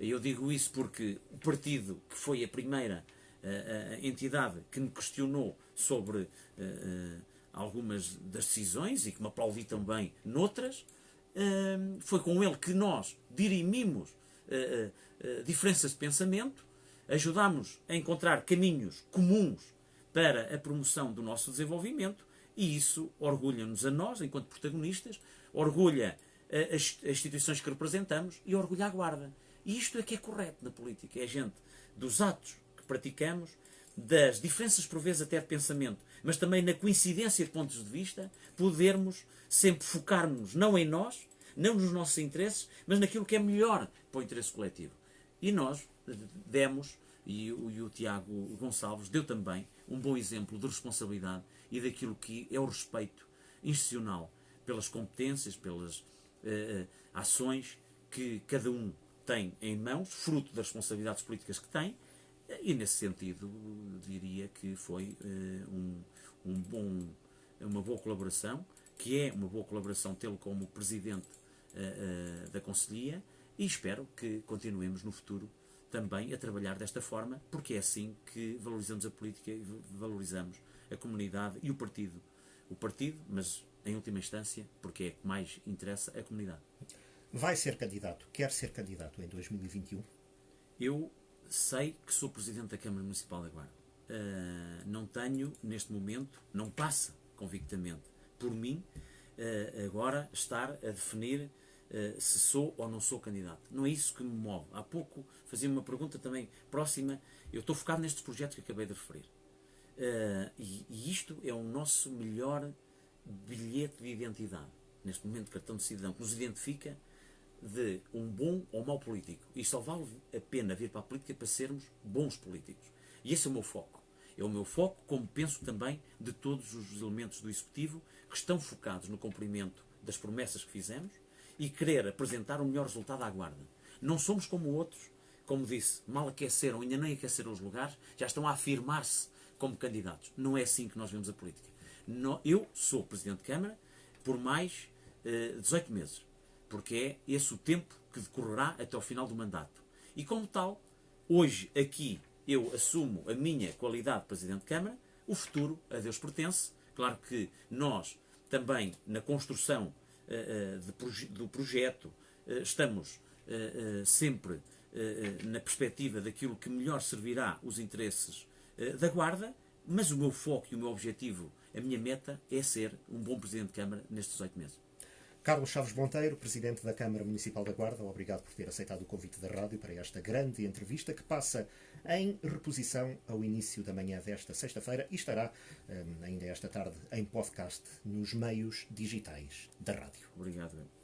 Eu digo isso porque o partido, que foi a primeira entidade que me questionou sobre algumas das decisões e que me aplaudi também noutras, foi com ele que nós dirimimos diferenças de pensamento, ajudámos a encontrar caminhos comuns para a promoção do nosso desenvolvimento, e isso orgulha-nos a nós, enquanto protagonistas, orgulha as instituições que representamos e orgulha a Guarda. E isto é que é correto na política, é a gente dos atos que praticamos, das diferenças por vezes até de pensamento, mas também na coincidência de pontos de vista, podermos sempre focar-nos não em nós, não nos nossos interesses, mas naquilo que é melhor para o interesse coletivo. E nós demos, e o Tiago Gonçalves deu também, um bom exemplo de responsabilidade e daquilo que é o respeito institucional pelas competências, pelas ações que cada um tem em mãos, fruto das responsabilidades políticas que tem, e nesse sentido diria que foi uma boa colaboração, que é uma boa colaboração tê-lo como Presidente da Conselhia, e espero que continuemos no futuro também a trabalhar desta forma, porque é assim que valorizamos a política e valorizamos a comunidade e o partido. O partido, mas em última instância, porque é que mais interessa a comunidade. Vai ser candidato, quer ser candidato em 2021? Eu sei que sou Presidente da Câmara Municipal da Guarda. Não tenho, neste momento, não passa convictamente por mim, agora estar a definir se sou ou não sou candidato. Não é isso que me move. Há pouco fazia uma pergunta também próxima. Eu estou focado nestes projetos que acabei de referir. E isto é o nosso melhor bilhete de identidade, neste momento, cartão de cidadão, que nos identifica de um bom ou mau político. E só vale a pena vir para a política para sermos bons políticos. E esse é o meu foco. É o meu foco, como penso também de todos os elementos do Executivo que estão focados no cumprimento das promessas que fizemos e querer apresentar o melhor resultado à Guarda. Não somos como outros, como disse, mal aqueceram, ainda nem aqueceram os lugares, já estão a afirmar-se como candidatos. Não é assim que nós vemos a política. Eu sou Presidente de Câmara por mais 18 meses, porque é esse o tempo que decorrerá até ao final do mandato. E como tal, hoje aqui eu assumo a minha qualidade de Presidente de Câmara, o futuro a Deus pertence. Claro que nós também na construção do projeto estamos sempre na perspectiva daquilo que melhor servirá os interesses da Guarda, mas o meu foco e o meu objetivo, a minha meta é ser um bom Presidente de Câmara nestes 18 meses. Carlos Chaves Monteiro, Presidente da Câmara Municipal da Guarda, obrigado por ter aceitado o convite da rádio para esta grande entrevista que passa em reposição ao início da manhã desta sexta-feira e estará ainda esta tarde em podcast nos meios digitais da rádio. Obrigado.